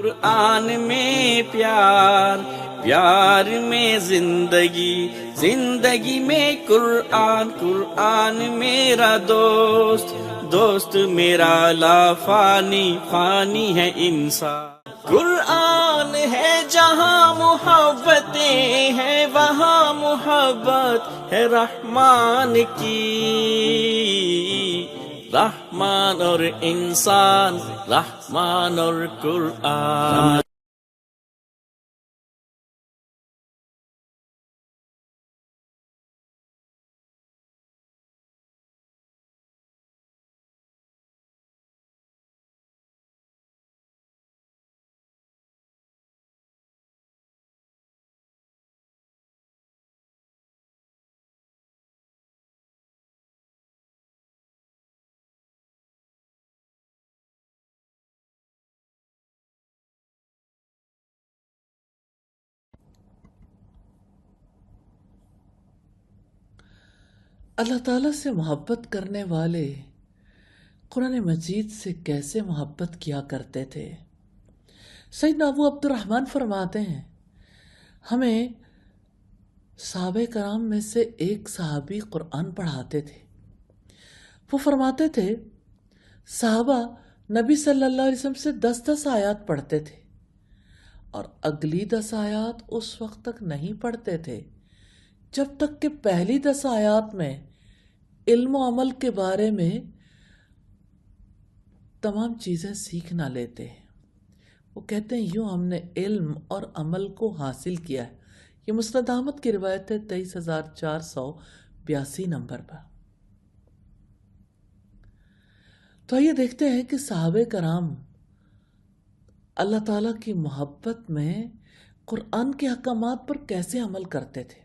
قرآن میں پیار، پیار میں زندگی، زندگی میں قرآن، قرآن میرا دوست، دوست میرا لا فانی، فانی ہے انسان۔ قرآن ہے جہاں محبتیں ہیں، وہاں محبت ہے رحمان کی، رحمان اور انسان، رحمان اور قرآن۔ اللہ تعالیٰ سے محبت کرنے والے قرآن مجید سے کیسے محبت کیا کرتے تھے؟ سیدنا ابو عبد الرحمن فرماتے ہیں، ہمیں صحابہ کرام میں سے ایک صحابی قرآن پڑھاتے تھے۔ وہ فرماتے تھے صحابہ نبی صلی اللہ علیہ وسلم سے 10 آیات پڑھتے تھے اور اگلی 10 آیات اس وقت تک نہیں پڑھتے تھے جب تک کہ پہلی 10 آیات میں علم و عمل کے بارے میں تمام چیزیں سیکھ نہ لیتے۔ وہ کہتے ہیں یوں ہم نے علم اور عمل کو حاصل کیا ہے۔ یہ مسند احمد کی روایت ہے 23,482 نمبر پر۔ تو یہ دیکھتے ہیں کہ صحابہ کرام اللہ تعالیٰ کی محبت میں قرآن کے احکامات پر کیسے عمل کرتے تھے۔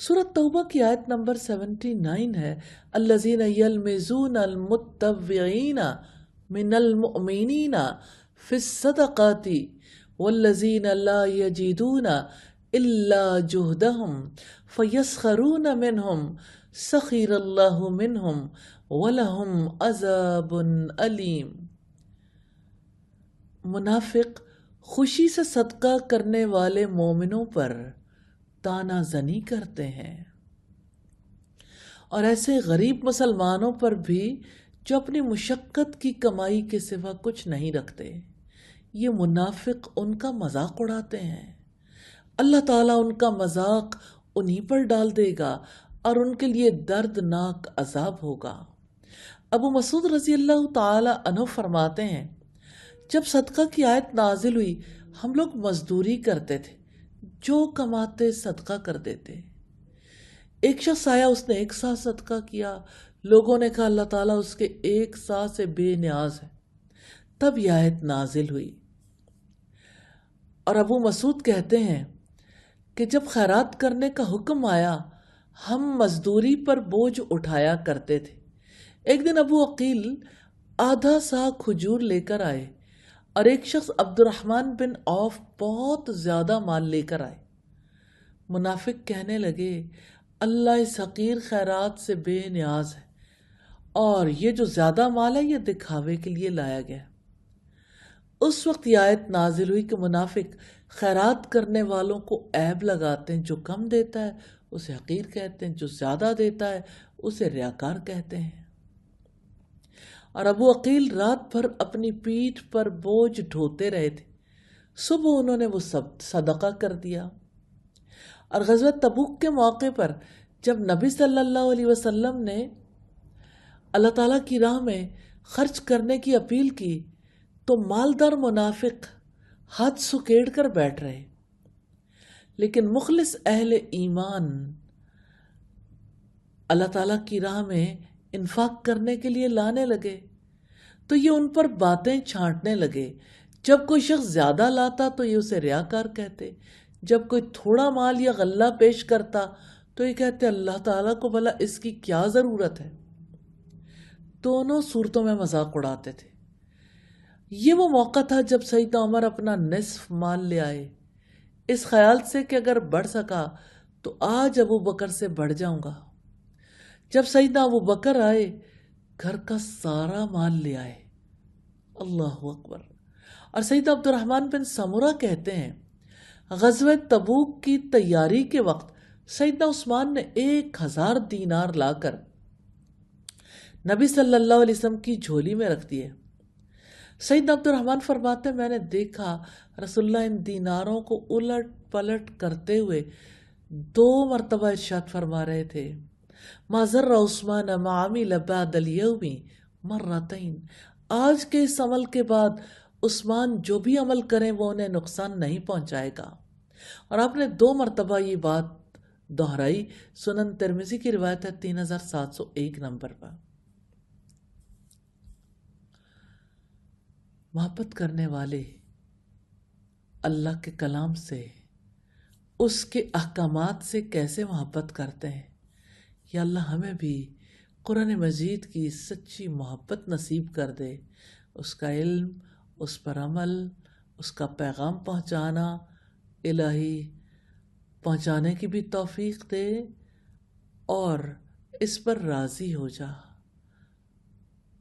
سورۃ توبہ کی آیت نمبر 79 ہے، الذین یلمزون المتطوعین من المؤمنین فی الصدقات والذین لا یجدون الا جہدہم فیسخرون منہم سخر اللہ منہم ولہم عذاب علیم۔ منافق خوشی سے صدقہ کرنے والے مومنوں پر تانا زنی کرتے ہیں، اور ایسے غریب مسلمانوں پر بھی جو اپنی مشقت کی کمائی کے سوا کچھ نہیں رکھتے۔ یہ منافق ان کا مذاق اڑاتے ہیں، اللہ تعالیٰ ان کا مذاق انہی پر ڈال دے گا اور ان کے لیے دردناک عذاب ہوگا۔ ابو مسعود رضی اللہ تعالی عنہ فرماتے ہیں، جب صدقہ کی آیت نازل ہوئی ہم لوگ مزدوری کرتے تھے، جو کماتے صدقہ کر دیتے۔ ایک شخص آیا، اس نے 1 سا صدقہ کیا، لوگوں نے کہا اللہ تعالیٰ اس کے 1 سا سے بے نیاز ہے۔ تب یہ آیت نازل ہوئی، اور ابو مسعود کہتے ہیں کہ جب خیرات کرنے کا حکم آیا ہم مزدوری پر بوجھ اٹھایا کرتے تھے۔ ایک دن ابو عقیل آدھا سا کھجور لے کر آئے اور ایک شخص عبد الرحمن بن عوف بہت زیادہ مال لے کر آئے۔ منافق کہنے لگے اللہ اس حقیر خیرات سے بے نیاز ہے، اور یہ جو زیادہ مال ہے یہ دکھاوے کے لیے لایا گیا۔ اس وقت یہ آیت نازل ہوئی کہ منافق خیرات کرنے والوں کو عیب لگاتے ہیں، جو کم دیتا ہے اسے حقیر کہتے ہیں، جو زیادہ دیتا ہے اسے ریاکار کہتے ہیں۔ اور ابو عقیل رات بھر اپنی پیٹھ پر بوجھ ڈھوتے رہے تھے، صبح انہوں نے وہ سب صدقہ کر دیا۔ اور غزوہ تبوک کے موقع پر جب نبی صلی اللہ علیہ وسلم نے اللہ تعالیٰ کی راہ میں خرچ کرنے کی اپیل کی تو مالدار منافق ہاتھ سکیڑ کر بیٹھ رہے، لیکن مخلص اہل ایمان اللہ تعالیٰ کی راہ میں انفاق کرنے کے لیے لانے لگے تو یہ ان پر باتیں چھانٹنے لگے۔ جب کوئی شخص زیادہ لاتا تو یہ اسے ریاکار کہتے، جب کوئی تھوڑا مال یا غلہ پیش کرتا تو یہ کہتے اللہ تعالیٰ کو بھلا اس کی کیا ضرورت ہے۔ دونوں صورتوں میں مذاق اڑاتے تھے۔ یہ وہ موقع تھا جب سیدنا عمر اپنا نصف مال لے آئے، اس خیال سے کہ اگر بڑھ سکا تو آج ابو بکر سے بڑھ جاؤں گا۔ جب سیدنا ابو بکر آئے گھر کا سارا مال لے آئے، اللہ اکبر، اور سید عبد الرحمن بن سمرہ کہتے ہیں غزوہ تبوک کی تیاری کے وقت سیدنا عثمان نے 1000 دینار لا کر نبی صلی اللہ علیہ وسلم کی جھولی میں رکھ دیے۔ سیدنا عبد الرحمن فرماتے ہیں میں نے دیکھا رسول اللہ ان دیناروں کو الٹ پلٹ کرتے ہوئے 2 مرتبہ ارشاد فرما رہے تھے ما ضر عثمان ما عمل بعد اليوم مرتين، آج کے اس عمل کے بعد عثمان جو بھی عمل کریں وہ انہیں نقصان نہیں پہنچائے گا۔ اور آپ نے 2 مرتبہ یہ بات دہرائی، سنن ترمذی کی روایت ہے 3701 نمبر پر۔ محبت کرنے والے اللہ کے کلام سے، اس کے احکامات سے کیسے محبت کرتے ہیں؟ یا اللہ ہمیں بھی قرآن مجید کی سچی محبت نصیب کر دے، اس کا علم، اس پر عمل، اس کا پیغام پہنچانا، الہی پہنچانے کی بھی توفیق دے اور اس پر راضی ہو جا۔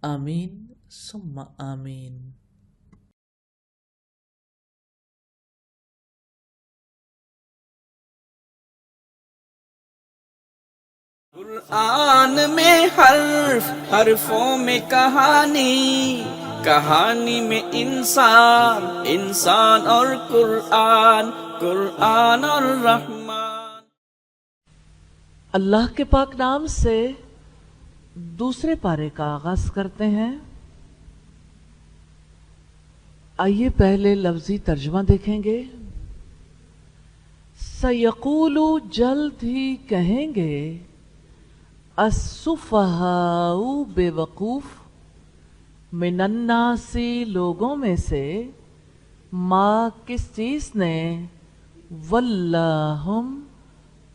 آمین ثم آمین۔ قرآن میں حرف، حرفوں میں کہانی، کہانی میں انسان، انسان اور قرآن، قرآن اور رحمان۔ اللہ کے پاک نام سے دوسرے پارے کا آغاز کرتے ہیں۔ آئیے پہلے لفظی ترجمہ دیکھیں گے۔ سیقول، جلد ہی کہیں گے، السفہاء، بے وقوف، من الناس، لوگوں میں سے، ما، کس چیز نے، ولاہم،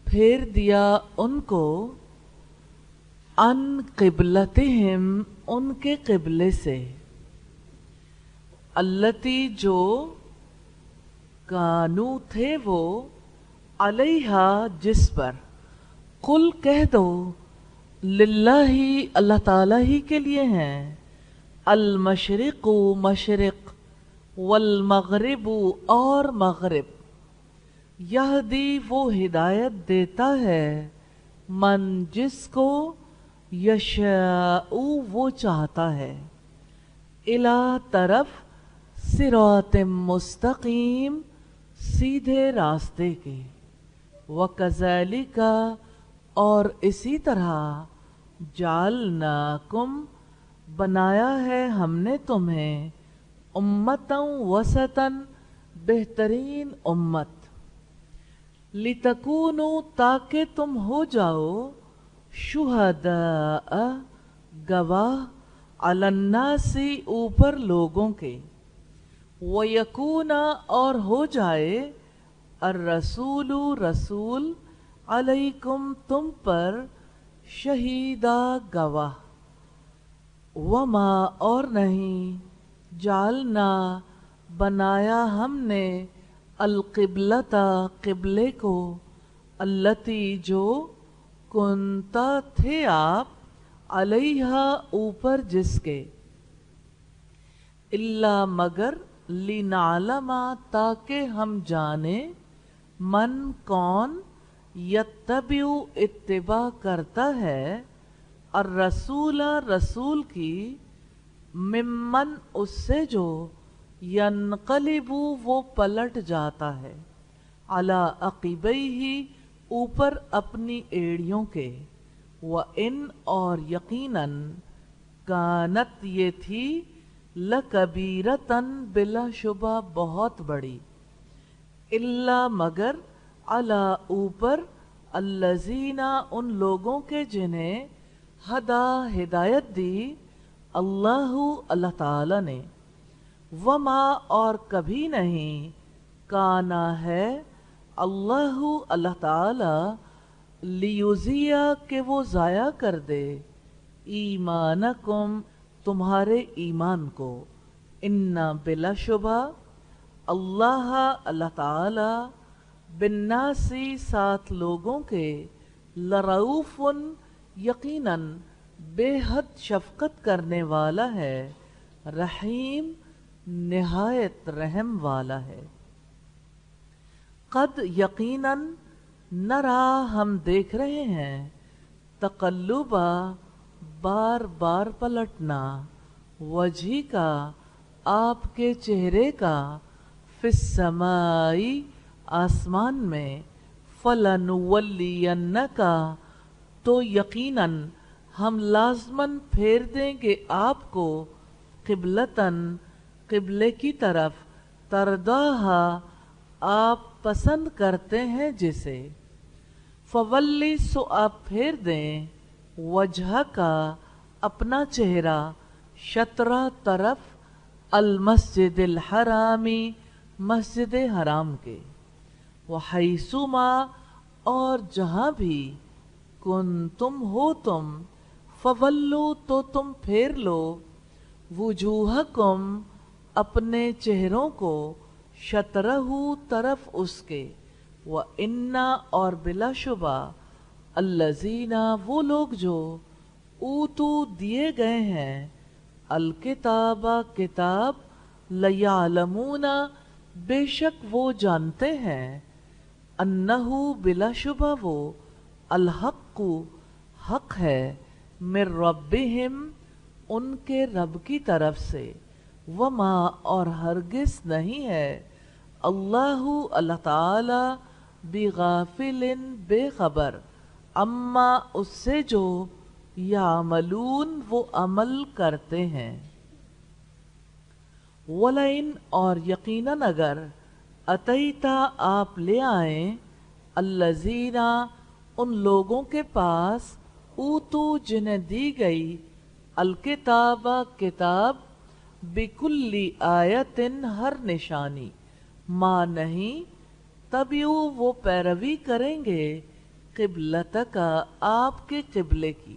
پھیر دیا ان کو، ان قبلتہم، ان کے قبلے سے، التی، جو، کانو، تھے وہ، علیہا، جس پر، قل، کہہ دو، للہ، اللہ تعالیٰ ہی کے لیے ہیں، المشرق، مشرق، والمغرب، اور مغرب، یہدی، وہ ہدایت دیتا ہے، من، جس کو، یشاء، وہ چاہتا ہے، الی، طرف، صراط مستقیم، سیدھے راستے کے، وکذالک، اور اسی طرح، جعلناکم، بنایا ہے ہم نے تمہیں، امتاً وسطاً، بہترین امت، لتکونوا، تاکہ تم ہو جاؤ، شہداء، گواہ، علی الناس، اوپر لوگوں کے، ویکون، اور ہو جائے، الرسول، رسول، علیکم، تم پر، شہیدا، گواہ، وما، اور نہیں، جعلنا، بنایا ہم نے، القبلۃ، قبلے کو، التی، جو، کنتا، تھے آپ، علیہا، اوپر جس کے، الا، مگر، لنعلم، تاکہ ہم جانیں، من، کون، یتبع، اتباع کرتا ہے، الرسول، رسول کی، ممن، اس سے جو، ینقلب، وہ پلٹ جاتا ہے، علی عقبیہ، اوپر اپنی ایڑیوں کے، وَإِنْ، اور یقیناً، کانت، یہ تھی، لکبیرتاً، بلا شبہ بہت بڑی، الا، مگر، علی، اوپر، الذین، ان لوگوں کے جنہیں، ہدا، ہدایت دی، اللہ، اللہ تعالی نے، وما، اور کبھی نہیں، کانا، ہے، اللہ، اللہ تعالی، لیضیع، کہ وہ ضائع کر دے، ایمانکم، تمہارے ایمان کو، ان، بلا شبہ، اللہ، اللہ تعالی، بالناس، ساتھ لوگوں کے، لرؤوف، یقیناً بے حد شفقت کرنے والا ہے، رحیم، نہایت رحم والا ہے۔ قد یقیناً نرا ہم دیکھ رہے ہیں، تقلبا بار بار پلٹنا، وجہی کا آپ کے چہرے کا، فی السمائی آسمان میں، فَلَنُوَلِّيَنَّكَ تو یقیناً ہم لازماً پھیر دیں گے آپ کو، قبلتاً قبلے کی طرف، ترداہا آپ پسند کرتے ہیں جسے، فولی سو آپ پھیر دیں، وجہ کا اپنا چہرہ، شطرہ طرف، المسجد الحرامی مسجد حرام کے، وحیثما اور جہاں بھی، کنتم ہو تم، فولو تو تم پھیر لو، وجوہکم اپنے چہروں کو، شطرہ طرف اس کے، وَإِنَّا اور بلا شبہ، الذین وہ لوگ جو، اوتو دیے گئے ہیں، الکتاب کتاب، لیعلمون بے شک وہ جانتے ہیں، انہو بلا شبہ وہ، الحق حق ہے، من ربہم ان کے رب کی طرف سے، وما اور ہرگز نہیں ہے، اللہ تعالی بغافل بے خبر، اما اس سے جو، یعملون وہ عمل کرتے ہیں، وَلَئِن اور یقیناً اگر، اتیتا آپ لے آئیں، الذین ان لوگوں کے پاس، اوتو جنہیں دی گئی، الکتاب کتاب، بکلی آیت ہر نشانی، ما نہیں، تبیو وہ پیروی کریں گے، قبلتک آپ کے قبلے کی،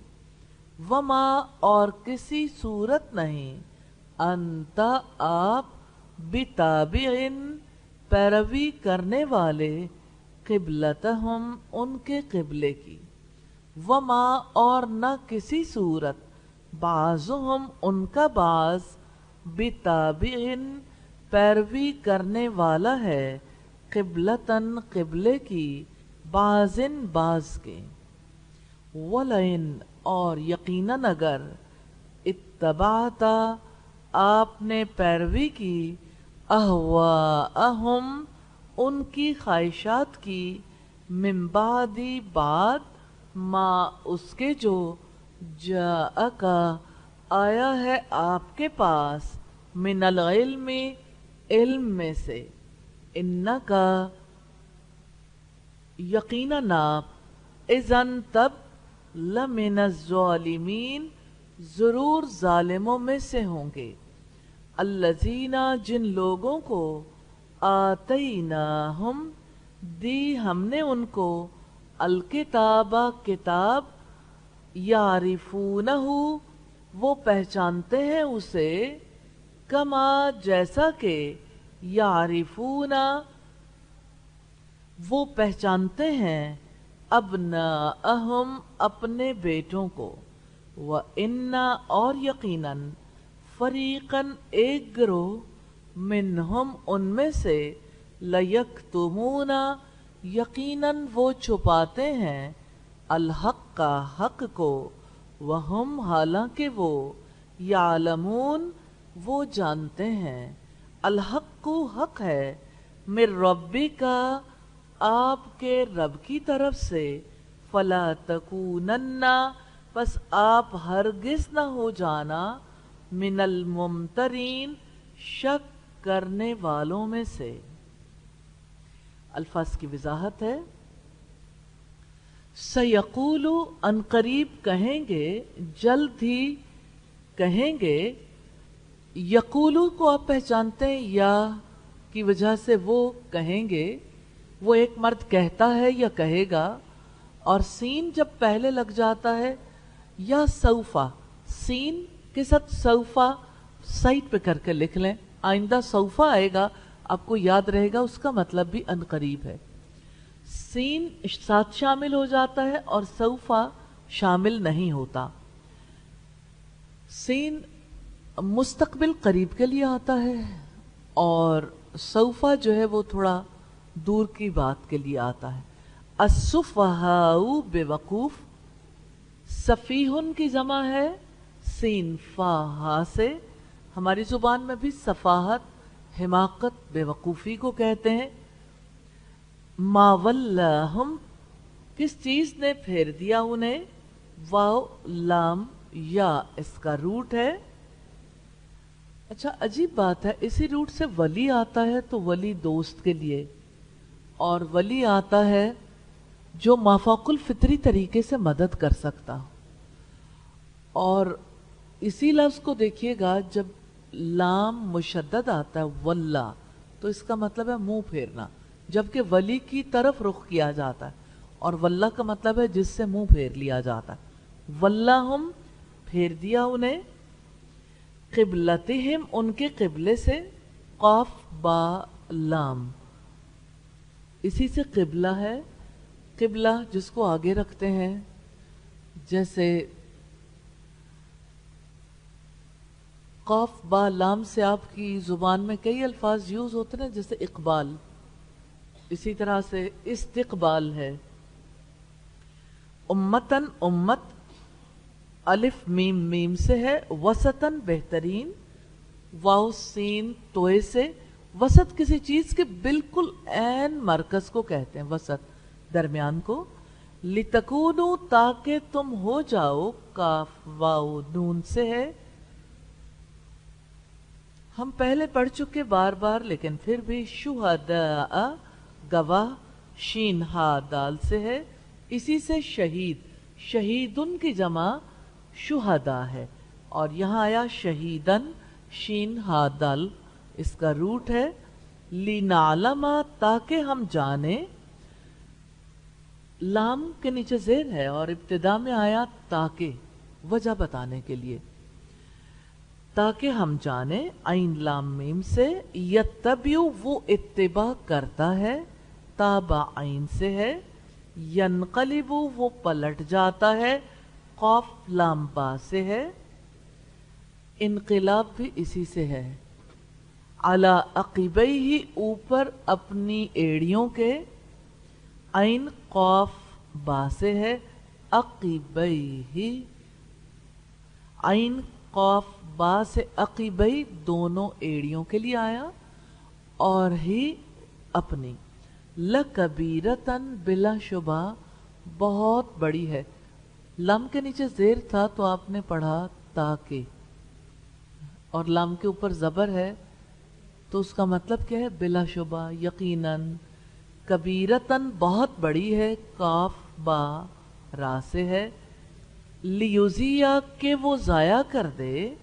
وما اور کسی صورت نہیں، انت آپ، بتابعن پیروی کرنے والے، قبلتہم ان کے قبلے کی، وما اور نہ کسی صورت، بعضہم ان کا بعض، بتابعن پیروی کرنے والا ہے، قبلتن قبلے کی، بعضن بعض کے، وَلَئِن اور یقیناً اگر، اتبعتا آپ نے پیروی کی، اہواءہم ان کی خواہشات کی، من بعدی بعد، ما اس کے جو، جاءکا آیا ہے آپ کے پاس، من العلم علم میں سے، انکا یقیناً آپ، اذن تب، لمن الظالمین ضرور ظالموں میں سے ہوں گے، الذین جن لوگوں کو، آتیناہم دی ہم نے ان کو، الکتاب کتاب، یعرفونہ وہ پہچانتے ہیں اسے، کما جیسا کہ، یعرفون وہ پہچانتے ہیں، ابناءہم اپنے بیٹوں کو، وَإِنَّا اور یقیناً، فریقاً ایک گروہ، منہم ان میں سے، لیکتمون یقیناً وہ چھپاتے ہیں، الحق کا حق کو، وہم حالانکہ وہ، یعلمون وہ جانتے ہیں، الحق کو حق ہے، من ربی کا آپ کے رب کی طرف سے، فلا تکونن پس آپ ہرگز نہ ہو جانا، من الممترین شک کرنے والوں میں سے۔ الفاظ کی وضاحت ہے، سیقول ان قریب کہیں گے، جلد ہی کہیں گے، یقولو کو آپ پہچانتے ہیں، یا کی وجہ سے وہ کہیں گے، وہ ایک مرد کہتا ہے یا کہے گا، اور سین جب پہلے لگ جاتا ہے، یا سوفا، سین کے ساتھ سوفا سائٹ پہ کر کے لکھ لیں، آئندہ سوفا آئے گا آپ کو یاد رہے گا، اس کا مطلب بھی ان قریب ہے، سین ساتھ شامل ہو جاتا ہے اور سوفا شامل نہیں ہوتا، سین مستقبل قریب کے لیے آتا ہے اور سوفا جو ہے وہ تھوڑا دور کی بات کے لیے آتا ہے. السفہاء بے وقوف، سفیہن کی جمع ہے سین فا ہا سے. ہماری زبان میں بھی سفاہت، حماقت، بے وقوفی کو کہتے ہیں. ما ولاہم، کس چیز نے پھیر دیا انہیں. واو لام یا اس کا روٹ ہے. اچھا عجیب بات ہے، اسی روٹ سے ولی آتا ہے تو ولی دوست کے لیے، اور ولی آتا ہے جو مافوق الفطری طریقے سے مدد کر سکتا ہو. اور اسی لفظ کو دیکھیے گا جب لام مشدد آتا ہے واللہ تو اس کا مطلب ہے منہ پھیرنا، جبکہ ولی کی طرف رخ کیا جاتا ہے، اور واللہ کا مطلب ہے جس سے منہ پھیر لیا جاتا ہے. واللہم پھیر دیا انہیں. قبلتہم ان کے قبلے سے. قاف با لام اسی سے قبلہ ہے. قبلہ جس کو آگے رکھتے ہیں، جیسے قاف با لام سے آپ کی زبان میں کئی الفاظ یوز ہوتے ہیں، جیسے اقبال، اسی طرح سے استقبال ہے. امتن امت، الف میم میم سے ہے. وسطن بہترین، واو سین توئے سے. وسط کسی چیز کے بالکل عین مرکز کو کہتے ہیں، وسط درمیان کو. لتکونو تاکہ تم ہو جاؤ، کاف واو نون سے ہے. ہم پہلے پڑھ چکے بار بار لیکن پھر بھی. شہداء گواہ، شین ہا دال سے ہے. اسی سے شہید، شہیدن کی جمع شہداء ہے، اور یہاں آیا شہیدن، شین ہا دال اس کا روٹ ہے. لنعلم تاکہ ہم جانیں، لام کے نیچے زیر ہے اور ابتدا میں آیا تاکہ، وجہ بتانے کے لیے. تاکہ ہم جانیں، عین لام میم سے. یتبعو وہ اتباع کرتا ہے، تابع عین سے ہے. ینقلب وہ پلٹ جاتا ہے، قاف لام با سے ہے. انقلاب بھی اسی سے ہے. علی عقبیہ اوپر اپنی ایڑیوں کے، عین قاف با سے ہے. عقبیہ، عین قاف با سے عقبی دونوں ایڑیوں کے لیے آیا، اور ہی اپنی. لکبیرتن بلا شبہ بہت بڑی ہے. لام کے نیچے زیر تھا تو آپ نے پڑھا تاکہ، اور لام کے اوپر زبر ہے تو اس کا مطلب کیا ہے؟ بلا شبہ، یقیناً. کبیرتن بہت بڑی ہے، کاف با را سے ہے. لیوزیا کہ وہ ضائع کر دے،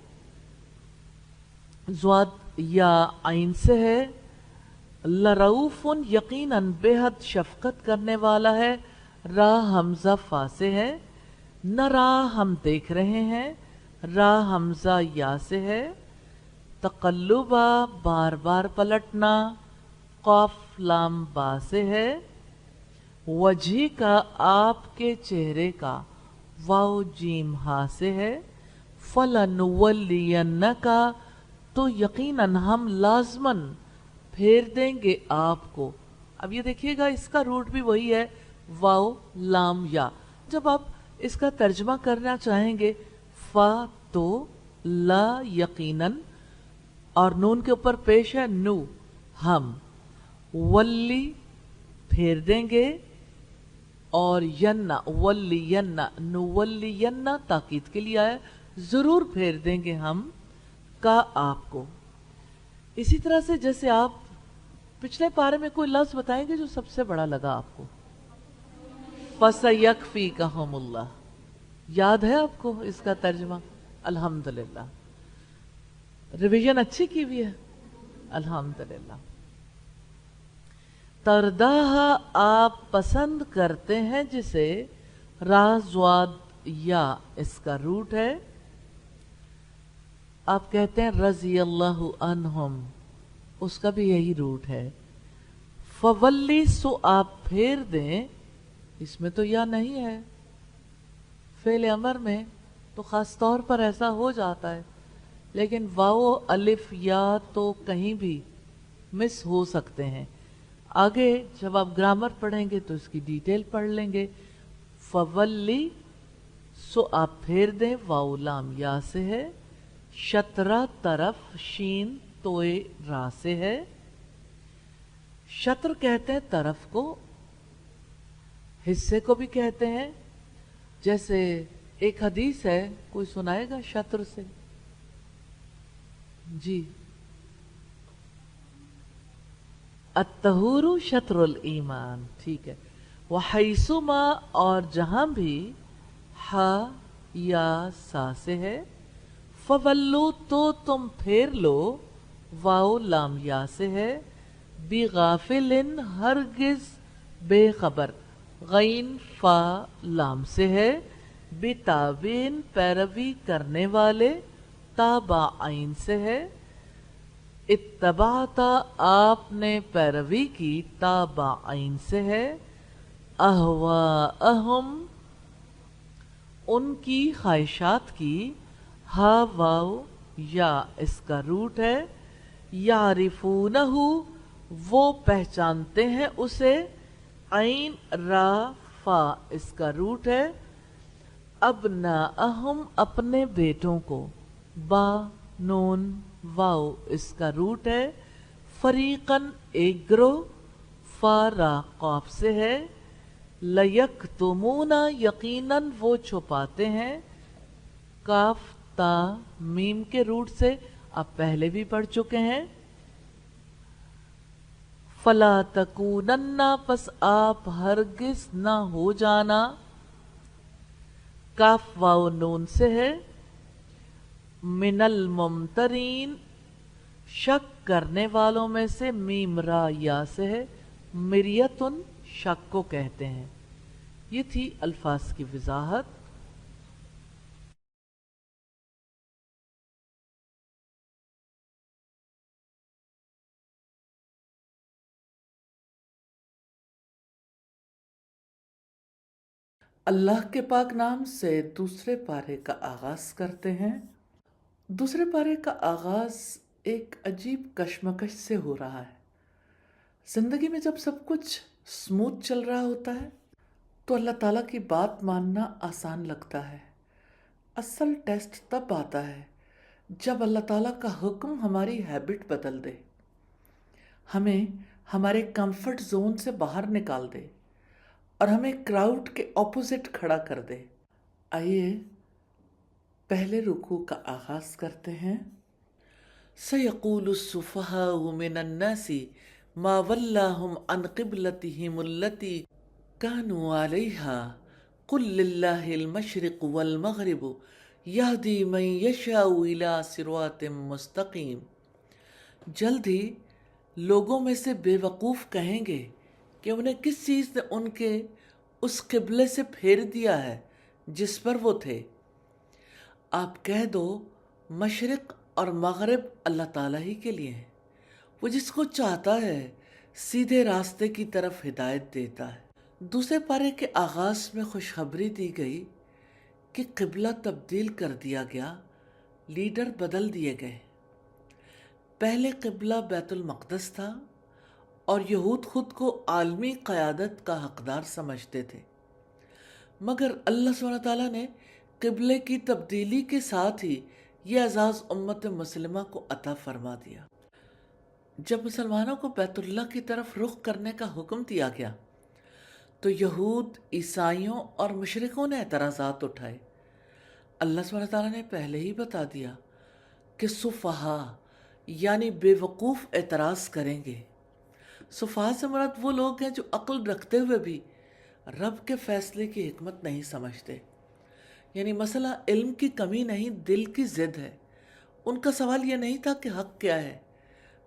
زواد یا عین سے ہے. لرؤفن یقیناً بے حد شفقت کرنے والا ہے، را حمزہ فا سے ہے. نرا ہم دیکھ رہے ہیں، را حمزہ یا سے ہے. تقلبا بار بار پلٹنا، قاف لام با سے ہے. وجہ کا آپ کے چہرے کا، واو جیم ہا سے ہے. فلنولینکا تو یقیناً ہم لازماً پھیر دیں گے آپ کو. اب یہ دیکھیے گا اس کا روٹ بھی وہی ہے، واو لام یا. جب آپ اس کا ترجمہ کرنا چاہیں گے، فا تو لا یقیناً، اور نون کے اوپر پیش ہے نو ہم. ولی پھیر دیں گے، اور ینا ولی ینا نو ولی ینا تاکید کے لیے آیا، ضرور پھیر دیں گے ہم کا آپ کو. اسی طرح سے جیسے آپ پچھلے پارے میں کوئی لفظ بتائیں گے جو سب سے بڑا لگا آپ کو. فَسَيَكْفِيكَهُمُ اللَّهُ، یاد ہے آپ کو اس کا ترجمہ؟ الحمدللہ، ریویژن اچھی کی ہوئی ہے، الحمدللہ. ترداہا آپ پسند کرتے ہیں جسے، را زواد یا اس کا روٹ ہے. آپ کہتے ہیں رضی اللہ عنہم، اس کا بھی یہی روٹ ہے. فولی سو آپ پھیر دیں، اس میں تو یا نہیں ہے، فعل امر میں تو خاص طور پر ایسا ہو جاتا ہے لیکن واو الف یا تو کہیں بھی مس ہو سکتے ہیں. آگے جب آپ گرامر پڑھیں گے تو اس کی ڈیٹیل پڑھ لیں گے. فولی، سو آپ پھیر دیں، واو لام یا سے ہے. شطرہ طرف، شین توئے را سے ہے. شطر کہتے ہیں طرف کو، حصے کو بھی کہتے ہیں. جیسے ایک حدیث ہے، کوئی سنائے گا شطر سے؟ جی. الطہور شطر الایمان، ٹھیک ہے. وحیثما، اور جہاں بھی ہا یا سا سے ہے. فولو، تو تم پھیر لو، واو لام یا سے ہے. بغافلن، ہرگز بے خبر، غین فا لام سے ہے. بتابین، پیروی کرنے والے، تابع عین سے ہے. اتبعتا، آپ نے پیروی کی، تابع عین سے ہے. اہواءہم، ان کی خواہشات کی، ہا واو یا اس کا روٹ ہے. یعرفونہ، وہ پہچانتے ہیں اسے، عین را فا اس کا روٹ ہے. ابناءہم، اپنے بیٹوں کو، با نون واو اس کا روٹ ہے. فریقاً، ایک گروہ، فا را قاف سے ہے. لیکتمون، یقیناً وہ چھپاتے ہیں، کاف تا میم کے روٹ سے آپ پہلے بھی پڑھ چکے ہیں. فلا تکونن، پس آپ ہرگز نہ ہو جانا، کاف واو نون سے ہے. من الممترین، شک کرنے والوں میں سے، میم را یا سے ہے. مریتن، شک کو کہتے ہیں. یہ تھی الفاظ کی وضاحت. اللہ کے پاک نام سے دوسرے پارے کا آغاز کرتے ہیں. دوسرے پارے کا آغاز ایک عجیب کشمکش سے ہو رہا ہے. زندگی میں جب سب کچھ سموتھ چل رہا ہوتا ہے تو اللہ تعالیٰ کی بات ماننا آسان لگتا ہے. اصل ٹیسٹ تب آتا ہے جب اللہ تعالیٰ کا حکم ہماری ہیبٹ بدل دے، ہمیں ہمارے کمفرٹ زون سے باہر نکال دے اور ہمیں کراؤڈ کے اپوزٹ کھڑا کر دے. آئیے پہلے رکوع کا آغاز کرتے ہیں. سَيَقُولُ السُّفَهَاءُ مِنَ النَّاسِ مَا وَلَّاهُمْ عَنْ قِبْلَتِهِمُ الَّتِي كَانُوا عَلَيْهَا قُلْ لِلَّهِ الْمَشْرِقُ وَالْمَغْرِبُ يَهْدِي مَن يَشَاءُ إِلَىٰ صِرَاطٍ مُّسْتَقِيمٍ. جلد ہی لوگوں میں سے بے وقوف کہیں گے کہ انہیں کس چیز نے ان کے اس قبلے سے پھیر دیا ہے جس پر وہ تھے. آپ کہہ دو، مشرق اور مغرب اللہ تعالیٰ ہی کے لیے ہیں. وہ جس کو چاہتا ہے سیدھے راستے کی طرف ہدایت دیتا ہے. دوسرے پارے کے آغاز میں خوشخبری دی گئی کہ قبلہ تبدیل کر دیا گیا، لیڈر بدل دیے گئے. پہلے قبلہ بیت المقدس تھا اور یہود خود کو عالمی قیادت کا حقدار سمجھتے تھے، مگر اللہ سبحانہ تعالیٰ نے قبلے کی تبدیلی کے ساتھ ہی یہ اعزاز امت مسلمہ کو عطا فرما دیا. جب مسلمانوں کو بیت اللہ کی طرف رخ کرنے کا حکم دیا گیا تو یہود، عیسائیوں اور مشرکوں نے اعتراضات اٹھائے. اللہ سبحانہ تعالیٰ نے پہلے ہی بتا دیا کہ سفہا یعنی بے وقوف اعتراض کریں گے. سفہا سے مراد وہ لوگ ہیں جو عقل رکھتے ہوئے بھی رب کے فیصلے کی حکمت نہیں سمجھتے. یعنی مسئلہ علم کی کمی نہیں، دل کی ضد ہے. ان کا سوال یہ نہیں تھا کہ حق کیا ہے،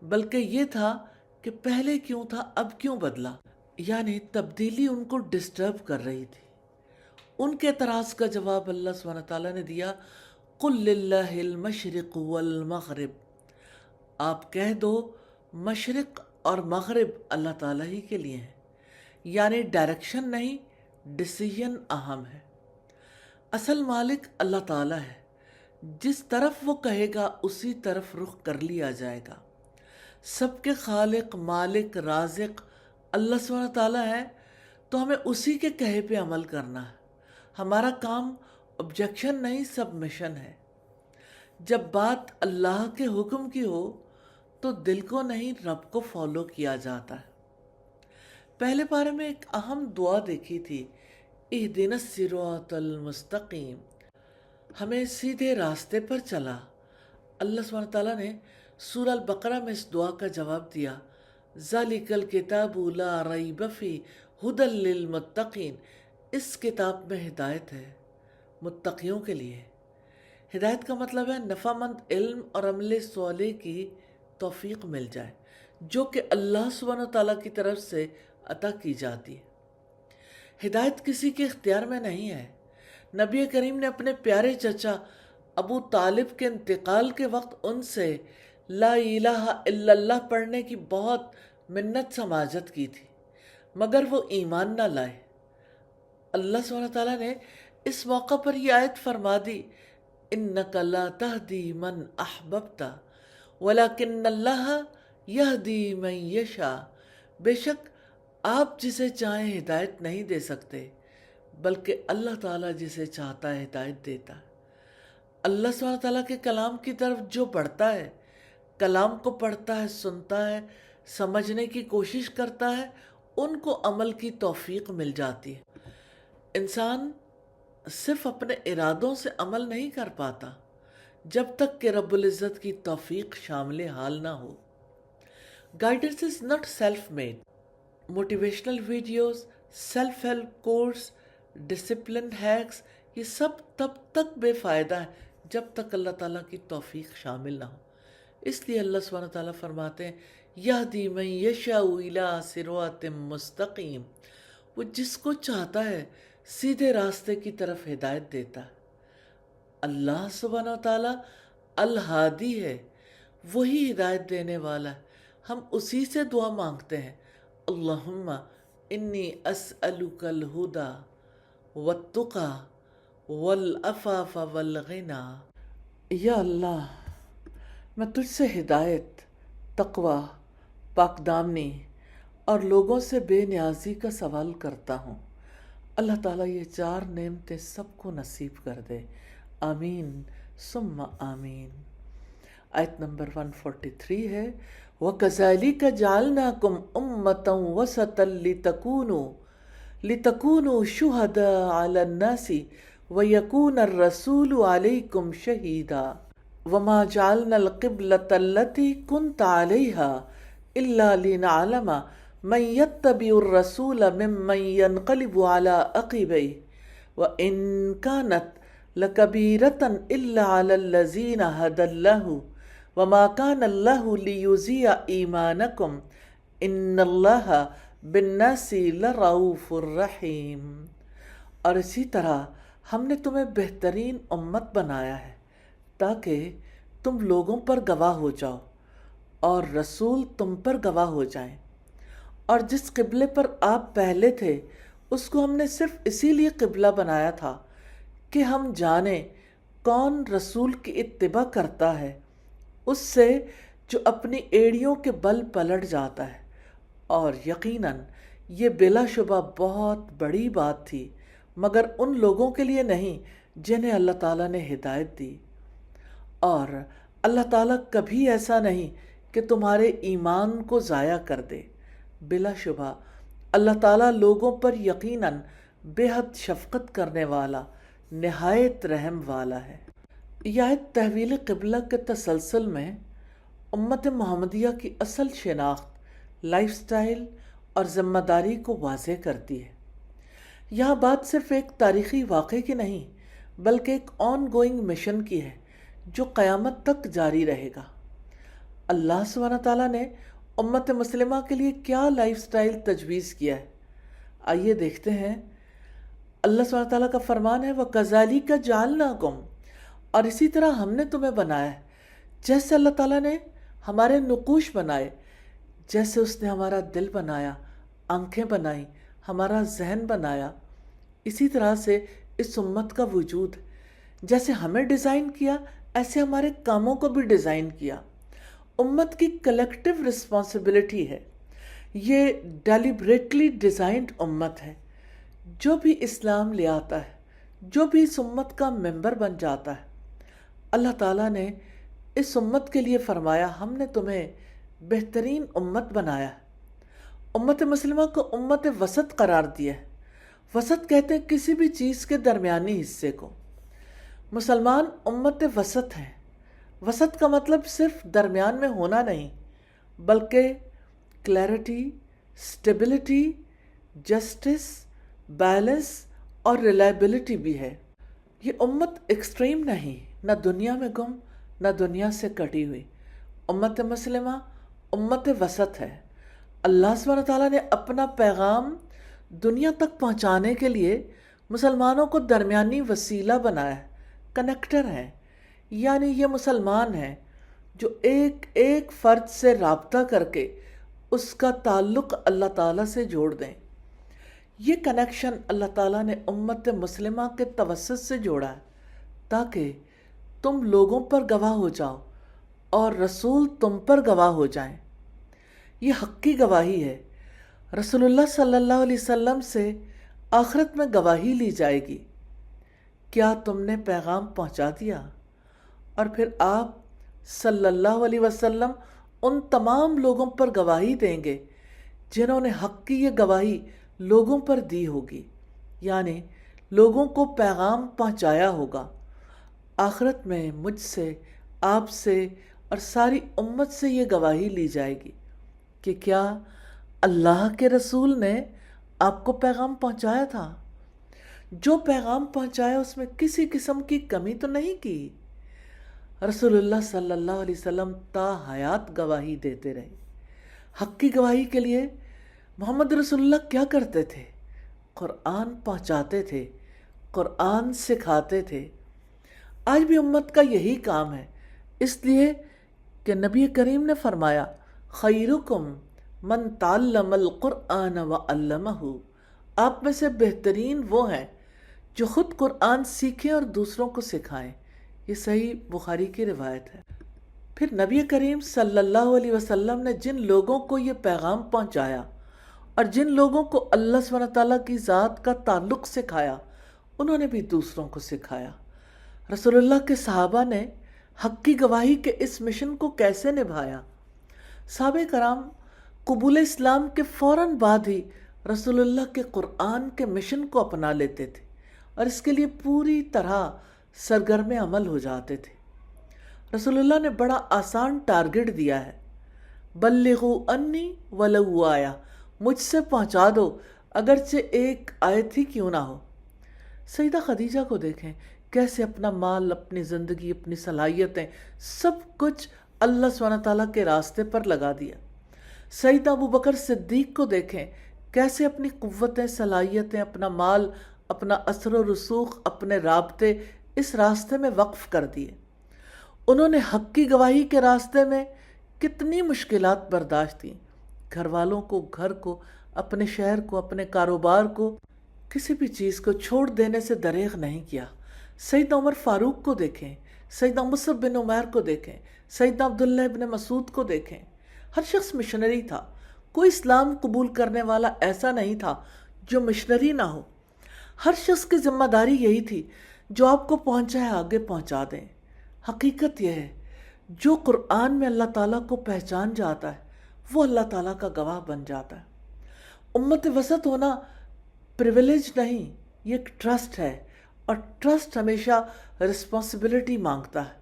بلکہ یہ تھا کہ پہلے کیوں تھا، اب کیوں بدلا. یعنی تبدیلی ان کو ڈسٹرب کر رہی تھی. ان کے اعتراض کا جواب اللہ سبحانہ تعالیٰ نے دیا، قُلْ لِلَّهِ الْمَشْرِقُ وَالْمَغْرِبُ. آپ کہہ دو، مشرق اور مغرب اللہ تعالیٰ ہی کے لیے ہیں. یعنی ڈائریکشن نہیں، ڈیسیژن اہم ہے. اصل مالک اللہ تعالیٰ ہے، جس طرف وہ کہے گا اسی طرف رخ کر لیا جائے گا۔ سب کے خالق، مالک، رازق اللہ سبحانہ تعالیٰ ہے، تو ہمیں اسی کے کہے پہ عمل کرنا ہے۔ ہمارا کام آبجیکشن نہیں، سبمیشن ہے۔ جب بات اللہ کے حکم کی ہو تو دل کو نہیں رب کو فالو کیا جاتا ہے۔ پہلے پارے میں ایک اہم دعا دیکھی تھی، اہدنا الصراط المستقیم، ہمیں سیدھے راستے پر چلا۔ اللہ سبحانہ تعالیٰ نے سورہ البقرہ میں اس دعا کا جواب دیا، ذالک الکتاب لا ریب فیہ ھدی للمتقین، اس کتاب میں ہدایت ہے متقیوں کے لیے۔ ہدایت کا مطلب ہے نفع مند علم اور عمل صالح کی توفیق مل جائے، جو کہ اللہ سبحانہ تعالیٰ کی طرف سے عطا کی جاتی ہے۔ ہدایت کسی کے اختیار میں نہیں ہے۔ نبی کریم نے اپنے پیارے چچا ابو طالب کے انتقال کے وقت ان سے لا الہ الا اللہ پڑھنے کی بہت منت سماجت کی تھی، مگر وہ ایمان نہ لائے۔ اللہ سبحانہ تعالیٰ نے اس موقع پر یہ آیت فرما دی، انک لا تہدی من احببت ولکن اللہ یہدی من یشاء، بے شک آپ جسے چاہیں ہدایت نہیں دے سکتے، بلکہ اللہ تعالیٰ جسے چاہتا ہے ہدایت دیتا ہے۔ اللہ سبحانہ تعالیٰ کے کلام کی طرف جو بڑھتا ہے، کلام کو پڑھتا ہے، سنتا ہے، سمجھنے کی کوشش کرتا ہے، ان کو عمل کی توفیق مل جاتی ہے۔ انسان صرف اپنے ارادوں سے عمل نہیں کر پاتا جب تک کہ رب العزت کی توفیق شامل حال نہ ہو۔ Guidance is not self made. Motivational videos, self help course, discipline hacks, یہ سب تب تک بے فائدہ ہے جب تک اللہ تعالیٰ کی توفیق شامل نہ ہو۔ اس لیے اللہ سبحانہ تعالیٰ فرماتے ہیں، یہدی من یشاء الی صراط مستقیم، وہ جس کو چاہتا ہے سیدھے راستے کی طرف ہدایت دیتا ہے۔ اللہ سبحانہ تعالیٰ الہادی ہے، وہی ہدایت دینے والا ہے۔ ہم اسی سے دعا مانگتے ہیں، اللہم انی اسألک الہدی والتقی والعفاف والغنی۔ یا اللہ، میں تجھ سے ہدایت، تقوی، پاک دامنی اور لوگوں سے بے نیازی کا سوال کرتا ہوں۔ اللہ تعالیٰ یہ چار نعمتیں سب کو نصیب کر دے، آمین ثم آمین۔ آیت نمبر 143 ہے، وَكَذَلِكَ جَعَلْنَاكُمْ أُمَّةً وَسَطًا لِتَكُونُوا شُهَدَاءَ عَلَى النَّاسِ وَيَكُونَ الرَّسُولُ عَلَيْكُمْ شَهِيدًا وَمَا جَعَلْنَا الْقِبْلَةَ الَّتِي كُنْتَ عَلَيْهَا إِلَّا لِنَعْلَمَ مَن يَتَّبِعُ الرَّسُولَ مِمَّن يَنقَلِبُ عَلَى عَقِبَيْهِ وَإِن كَانَتْ لَكَبِيرَةً إِلَّا عَلَى الَّذِينَ هَدَى اللَّهُ وَمَا كَانَ اللَّهُ لِيُضِيعَ إِيمَانَكُمْ إِنَّ اللَّهَ بِالنَّاسِ لَرَءُوفٌ رَحِيمٌ۔ اور اسی طرح ہم نے تمہیں بہترین امت بنایا ہے تاکہ تم لوگوں پر گواہ ہو جاؤ اور رسول تم پر گواہ ہو جائیں۔ اور جس قبلے پر آپ پہلے تھے اس کو ہم نے صرف اسی لیے قبلہ بنایا تھا کہ ہم جانیں کون رسول کی اتباع کرتا ہے اس سے جو اپنی ایڑیوں کے بل پلٹ جاتا ہے، اور یقیناً یہ بلا شبہ بہت بڑی بات تھی مگر ان لوگوں کے لیے نہیں جنہیں اللہ تعالیٰ نے ہدایت دی۔ اور اللہ تعالیٰ کبھی ایسا نہیں کہ تمہارے ایمان کو ضائع کر دے۔ بلا شبہ اللہ تعالیٰ لوگوں پر یقیناً بے حد شفقت کرنے والا، نہایت رحم والا ہے۔ یہ آیت تحویل قبلہ کے تسلسل میں امت محمدیہ کی اصل شناخت، لائف سٹائل اور ذمہ داری کو واضح کرتی ہے۔ یہاں بات صرف ایک تاریخی واقعے کی نہیں بلکہ ایک آن گوئنگ مشن کی ہے جو قیامت تک جاری رہے گا۔ اللہ سبحانہ تعالیٰ نے امت مسلمہ کے لیے کیا لائف سٹائل تجویز کیا ہے، آئیے دیکھتے ہیں۔ اللہ سبحانہ تعالیٰ کا فرمان ہے، وَكَذَلِكَ جَعَلْنَاكُمْ، اور اسی طرح ہم نے تمہیں بنایا ہے جیسے اللہ تعالیٰ نے ہمارے نقوش بنائے، جیسے اس نے ہمارا دل بنایا، آنکھیں بنائیں، ہمارا ذہن بنایا، اسی طرح سے اس امت کا وجود جیسے ہمیں ڈیزائن کیا ایسے ہمارے کاموں کو بھی ڈیزائن کیا۔ امت کی کلیکٹیو رسپانسبلٹی ہے، یہ ڈیلیبریٹلی ڈیزائنڈ امت ہے۔ جو بھی اسلام لے آتا ہے، جو بھی اس امت کا ممبر بن جاتا ہے، اللہ تعالیٰ نے اس امت کے لیے فرمایا ہم نے تمہیں بہترین امت بنایا ہے۔ امت مسلمہ کو امت وسط قرار دیا ہے۔ وسط کہتے ہیں کسی بھی چیز کے درمیانی حصے کو۔ مسلمان امت وسط ہیں۔ وسط کا مطلب صرف درمیان میں ہونا نہیں، بلکہ کلیئرٹی، سٹیبلٹی، جسٹس، بیلنس اور ریلائبلٹی بھی ہے۔ یہ امت ایکسٹریم نہیں، نہ دنیا میں گم نہ دنیا سے کٹی ہوئی۔ امت مسلمہ امت وسط ہے۔ اللہ سبحانہ تعالیٰ نے اپنا پیغام دنیا تک پہنچانے کے لیے مسلمانوں کو درمیانی وسیلہ بنایا ہے، کنیکٹر ہیں۔ یعنی یہ مسلمان ہیں جو ایک ایک فرد سے رابطہ کر کے اس کا تعلق اللہ تعالیٰ سے جوڑ دیں۔ یہ کنیکشن اللہ تعالیٰ نے امت مسلمہ کے توسط سے جوڑا ہے تاکہ تم لوگوں پر گواہ ہو جاؤ اور رسول تم پر گواہ ہو جائیں۔ یہ حق کی گواہی ہے۔ رسول اللہ صلی اللہ علیہ وسلم سے آخرت میں گواہی لی جائے گی، کیا تم نے پیغام پہنچا دیا؟ اور پھر آپ صلی اللہ علیہ وسلم ان تمام لوگوں پر گواہی دیں گے جنہوں نے حق کی یہ گواہی لوگوں پر دی ہوگی، یعنی لوگوں کو پیغام پہنچایا ہوگا۔ آخرت میں مجھ سے، آپ سے اور ساری امت سے یہ گواہی لی جائے گی کہ کیا اللہ کے رسول نے آپ کو پیغام پہنچایا تھا؟ جو پیغام پہنچایا اس میں کسی قسم کی کمی تو نہیں کی۔ رسول اللہ صلی اللہ علیہ وسلم تا حیات گواہی دیتے رہے۔ حق کی گواہی کے لیے محمد رسول اللہ کیا کرتے تھے؟ قرآن پہنچاتے تھے، قرآن سکھاتے تھے۔ آج بھی امت کا یہی کام ہے، اس لیے کہ نبی کریم نے فرمایا خیرکم من تعلم القرآن وعلمہ۔ آپ میں سے بہترین وہ ہیں جو خود قرآن سیکھیں اور دوسروں کو سکھائیں۔ یہ صحیح بخاری کی روایت ہے۔ پھر نبی کریم صلی اللہ علیہ وسلم نے جن لوگوں کو یہ پیغام پہنچایا اور جن لوگوں کو اللہ سبحانہ تعالیٰ کی ذات کا تعلق سکھایا، انہوں نے بھی دوسروں کو سکھایا۔ رسول اللہ کے صحابہ نے حق کی گواہی کے اس مشن کو کیسے نبھایا؟ صحابہ کرام قبول اسلام کے فوراً بعد ہی رسول اللہ کے قرآن کے مشن کو اپنا لیتے تھے اور اس کے لیے پوری طرح سرگرم عمل ہو جاتے تھے۔ رسول اللہ نے بڑا آسان ٹارگٹ دیا ہے، بلغوا انی ولو آیا، مجھ سے پہنچا دو اگرچہ ایک آیت ہی کیوں نہ ہو۔ سیدہ خدیجہ کو دیکھیں، کیسے اپنا مال، اپنی زندگی، اپنی صلاحیتیں، سب کچھ اللہ سبحانہ تعالیٰ کے راستے پر لگا دیا۔ سیدہ ابو بکر صدیق کو دیکھیں، کیسے اپنی قوتیں، صلاحیتیں، اپنا مال، اپنا اثر و رسوخ، اپنے رابطے اس راستے میں وقف کر دیے۔ انہوں نے حق کی گواہی کے راستے میں کتنی مشکلات برداشت کی، گھر والوں کو، گھر کو، اپنے شہر کو، اپنے کاروبار کو، کسی بھی چیز کو چھوڑ دینے سے دریغ نہیں کیا۔ سیدنا عمر فاروق کو دیکھیں، سیدنا مصعب بن عمیر کو دیکھیں، سیدنا عبداللہ ابن مسعود کو دیکھیں۔ ہر شخص مشنری تھا، کوئی اسلام قبول کرنے والا ایسا نہیں تھا جو مشنری نہ ہو۔ ہر شخص کی ذمہ داری یہی تھی، جو آپ کو پہنچا ہے آگے پہنچا دیں۔ حقیقت یہ ہے، جو قرآن میں اللہ تعالیٰ کو پہچان جاتا ہے وہ اللہ تعالیٰ کا گواہ بن جاتا ہے۔ امت وسط ہونا پریویلیج نہیں، یہ ایک ٹرسٹ ہے، اور ٹرسٹ ہمیشہ رسپانسبلٹی مانگتا ہے۔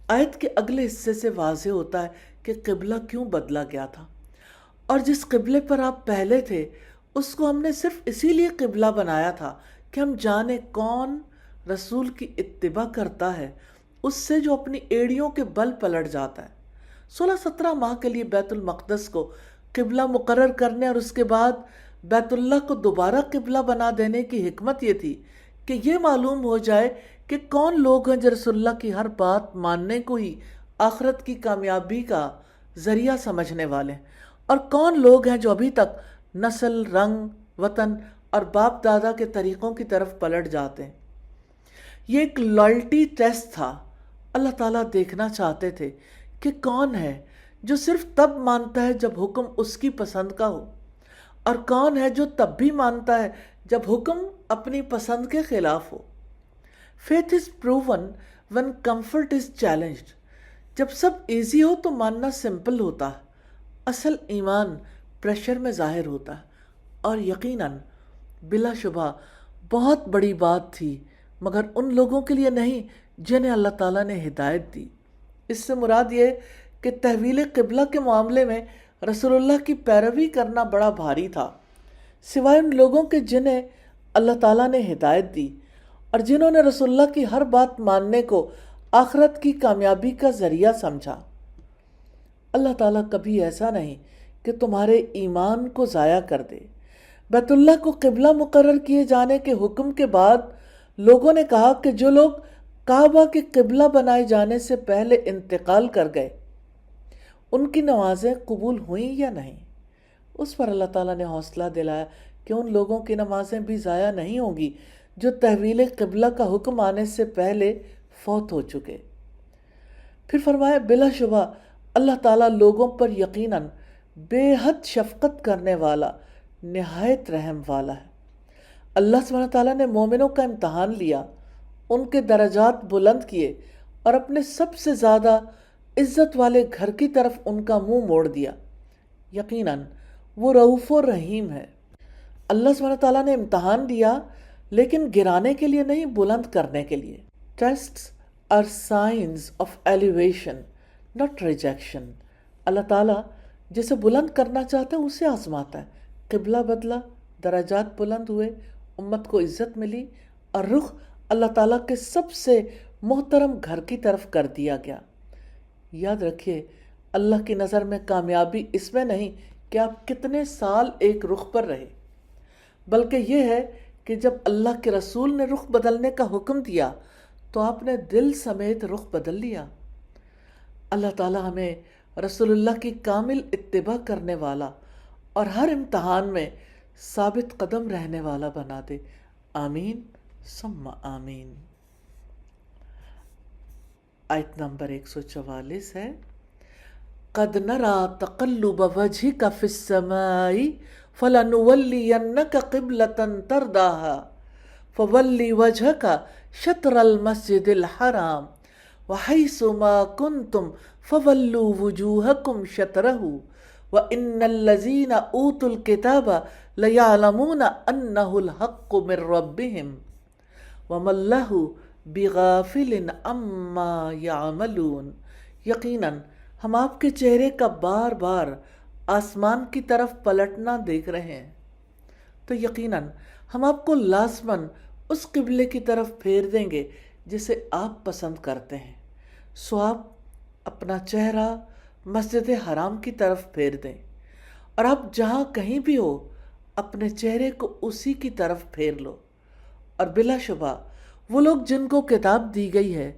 آیت کے اگلے حصے سے واضح ہوتا ہے کہ قبلہ کیوں بدلا گیا تھا، اور جس قبلے پر آپ پہلے تھے اس کو ہم نے صرف اسی لیے قبلہ بنایا تھا کہ ہم جانیں کون رسول کی اتباع کرتا ہے، اس سے جو اپنی ایڑیوں کے بل پلٹ جاتا ہے۔ 16-17 ماہ کے لیے بیت المقدس کو قبلہ مقرر کرنے اور اس کے بعد بیت اللہ کو دوبارہ قبلہ بنا دینے کی حکمت یہ تھی کہ یہ معلوم ہو جائے کہ کون لوگ ہیں جو رسول اللہ کی ہر بات ماننے کو ہی آخرت کی کامیابی کا ذریعہ سمجھنے والے ہیں، اور کون لوگ ہیں جو ابھی تک نسل، رنگ، وطن اور باپ دادا کے طریقوں کی طرف پلٹ جاتے ہیں۔ یہ ایک لائلٹی ٹیسٹ تھا۔ اللہ تعالیٰ دیکھنا چاہتے تھے کہ کون ہے جو صرف تب مانتا ہے جب حکم اس کی پسند کا ہو، اور کون ہے جو تب بھی مانتا ہے جب حکم اپنی پسند کے خلاف ہو۔ Faith is proven when comfort is challenged۔ جب سب ایزی ہو تو ماننا سمپل ہوتا ہے، اصل ایمان پریشر میں ظاہر ہوتا ہے۔ اور یقیناً بلا شبہ بہت بڑی بات تھی، مگر ان لوگوں کے لیے نہیں جنہیں اللہ تعالیٰ نے ہدایت دی۔ اس سے مراد یہ کہ تحویل قبلہ کے معاملے میں رسول اللہ کی پیروی کرنا بڑا بھاری تھا، سوائے ان لوگوں کے جنہیں اللہ تعالیٰ نے ہدایت دی اور جنہوں نے رسول اللہ کی ہر بات ماننے کو آخرت کی کامیابی کا ذریعہ سمجھا۔ اللہ تعالیٰ کبھی ایسا نہیں کہ تمہارے ایمان کو ضائع کر دے۔ بیت اللہ کو قبلہ مقرر کیے جانے کے حکم کے بعد لوگوں نے کہا کہ جو لوگ کعبہ کے قبلہ بنائے جانے سے پہلے انتقال کر گئے ان کی نمازیں قبول ہوئیں یا نہیں۔ اس پر اللہ تعالیٰ نے حوصلہ دلایا کہ ان لوگوں کی نمازیں بھی ضائع نہیں ہوں گی جو تحویل قبلہ کا حکم آنے سے پہلے فوت ہو چکے۔ پھر فرمایا بلا شبہ اللہ تعالیٰ لوگوں پر یقیناً بے حد شفقت کرنے والا، نہایت رحم والا ہے۔ اللہ سبحانہ تعالیٰ نے مومنوں کا امتحان لیا، ان کے درجات بلند کیے اور اپنے سب سے زیادہ عزت والے گھر کی طرف ان کا منہ موڑ دیا۔ یقیناً وہ رؤوف و رحیم ہے۔ اللہ سبحانہ تعالیٰ نے امتحان دیا لیکن گرانے کے لیے نہیں، بلند کرنے کے لیے۔ Tests are signs of elevation not rejection. اللہ تعالیٰ جسے بلند کرنا چاہتا ہے اسے آزماتا ہے۔ قبلہ بدلا، درجات بلند ہوئے، امت کو عزت ملی اور رخ اللہ تعالیٰ کے سب سے محترم گھر کی طرف کر دیا گیا۔ یاد رکھیے اللہ کی نظر میں کامیابی اس میں نہیں کہ آپ کتنے سال ایک رخ پر رہے، بلکہ یہ ہے کہ جب اللہ کے رسول نے رخ بدلنے کا حکم دیا تو آپ نے دل سمیت رخ بدل لیا۔ اللہ تعالیٰ ہمیں رسول اللہ کی کامل اتباع کرنے والا اور ہر امتحان میں ثابت قدم رہنے والا بنا دے۔ آمین ثم آمین۔ آیت نمبر 144 ہے، قد نرى تقلب وجهك في السماء فلنولينك قبلة ترضاها فول وجهك شطر المسجد الحرام وحيث ما كنتم فولوا وجوهكم شطره وإن الذين أوتوا الكتاب ليعلمون أنه الحق من ربهم وما الله بغافل عما يعملون۔ یقیناً ہم آپ کے چہرے کا بار بار آسمان کی طرف پلٹنا دیکھ رہے ہیں، تو یقیناً ہم آپ کو لازماً اس قبلے کی طرف پھیر دیں گے جسے آپ پسند کرتے ہیں، سو آپ اپنا چہرہ مسجد حرام کی طرف پھیر دیں، اور آپ جہاں کہیں بھی ہو اپنے چہرے کو اسی کی طرف پھیر لو۔ اور بلا شبہ وہ لوگ جن کو کتاب دی گئی ہے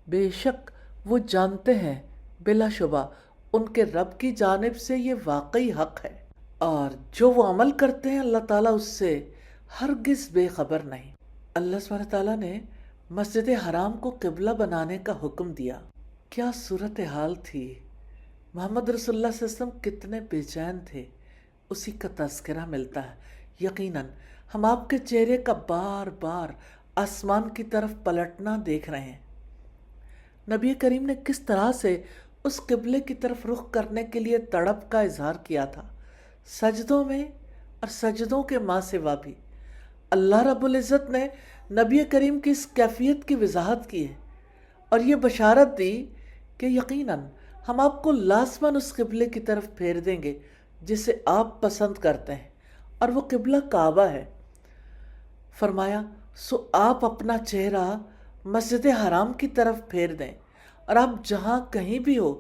بے شک وہ جانتے ہیں بلا شبہ ان کے رب کی جانب سے یہ واقعی حق ہے، اور جو وہ عمل کرتے ہیں اللہ تعالیٰ اس سے ہرگز بے خبر نہیں۔ اللہ سبحانہ تعالیٰ نے مسجد حرام کو قبلہ بنانے کا حکم دیا۔ کیا صورتحال تھی، محمد رسول اللہ صلی اللہ علیہ وسلم کتنے بے چین تھے، اسی کا تذکرہ ملتا ہے۔ یقیناً ہم آپ کے چہرے کا بار بار آسمان کی طرف پلٹنا دیکھ رہے ہیں۔ نبی کریم نے کس طرح سے اس قبلے کی طرف رخ کرنے کے لیے تڑپ کا اظہار کیا تھا، سجدوں میں اور سجدوں کے ماں سوا بھی۔ اللہ رب العزت نے نبی کریم کی اس کیفیت کی وضاحت کی ہے اور یہ بشارت دی کہ یقیناً ہم آپ کو لازماً اس قبلے کی طرف پھیر دیں گے جسے آپ پسند کرتے ہیں، اور وہ قبلہ کعبہ ہے۔ فرمایا سو آپ اپنا چہرہ مسجد حرام کی طرف پھیر دیں، اور آپ جہاں کہیں بھی ہو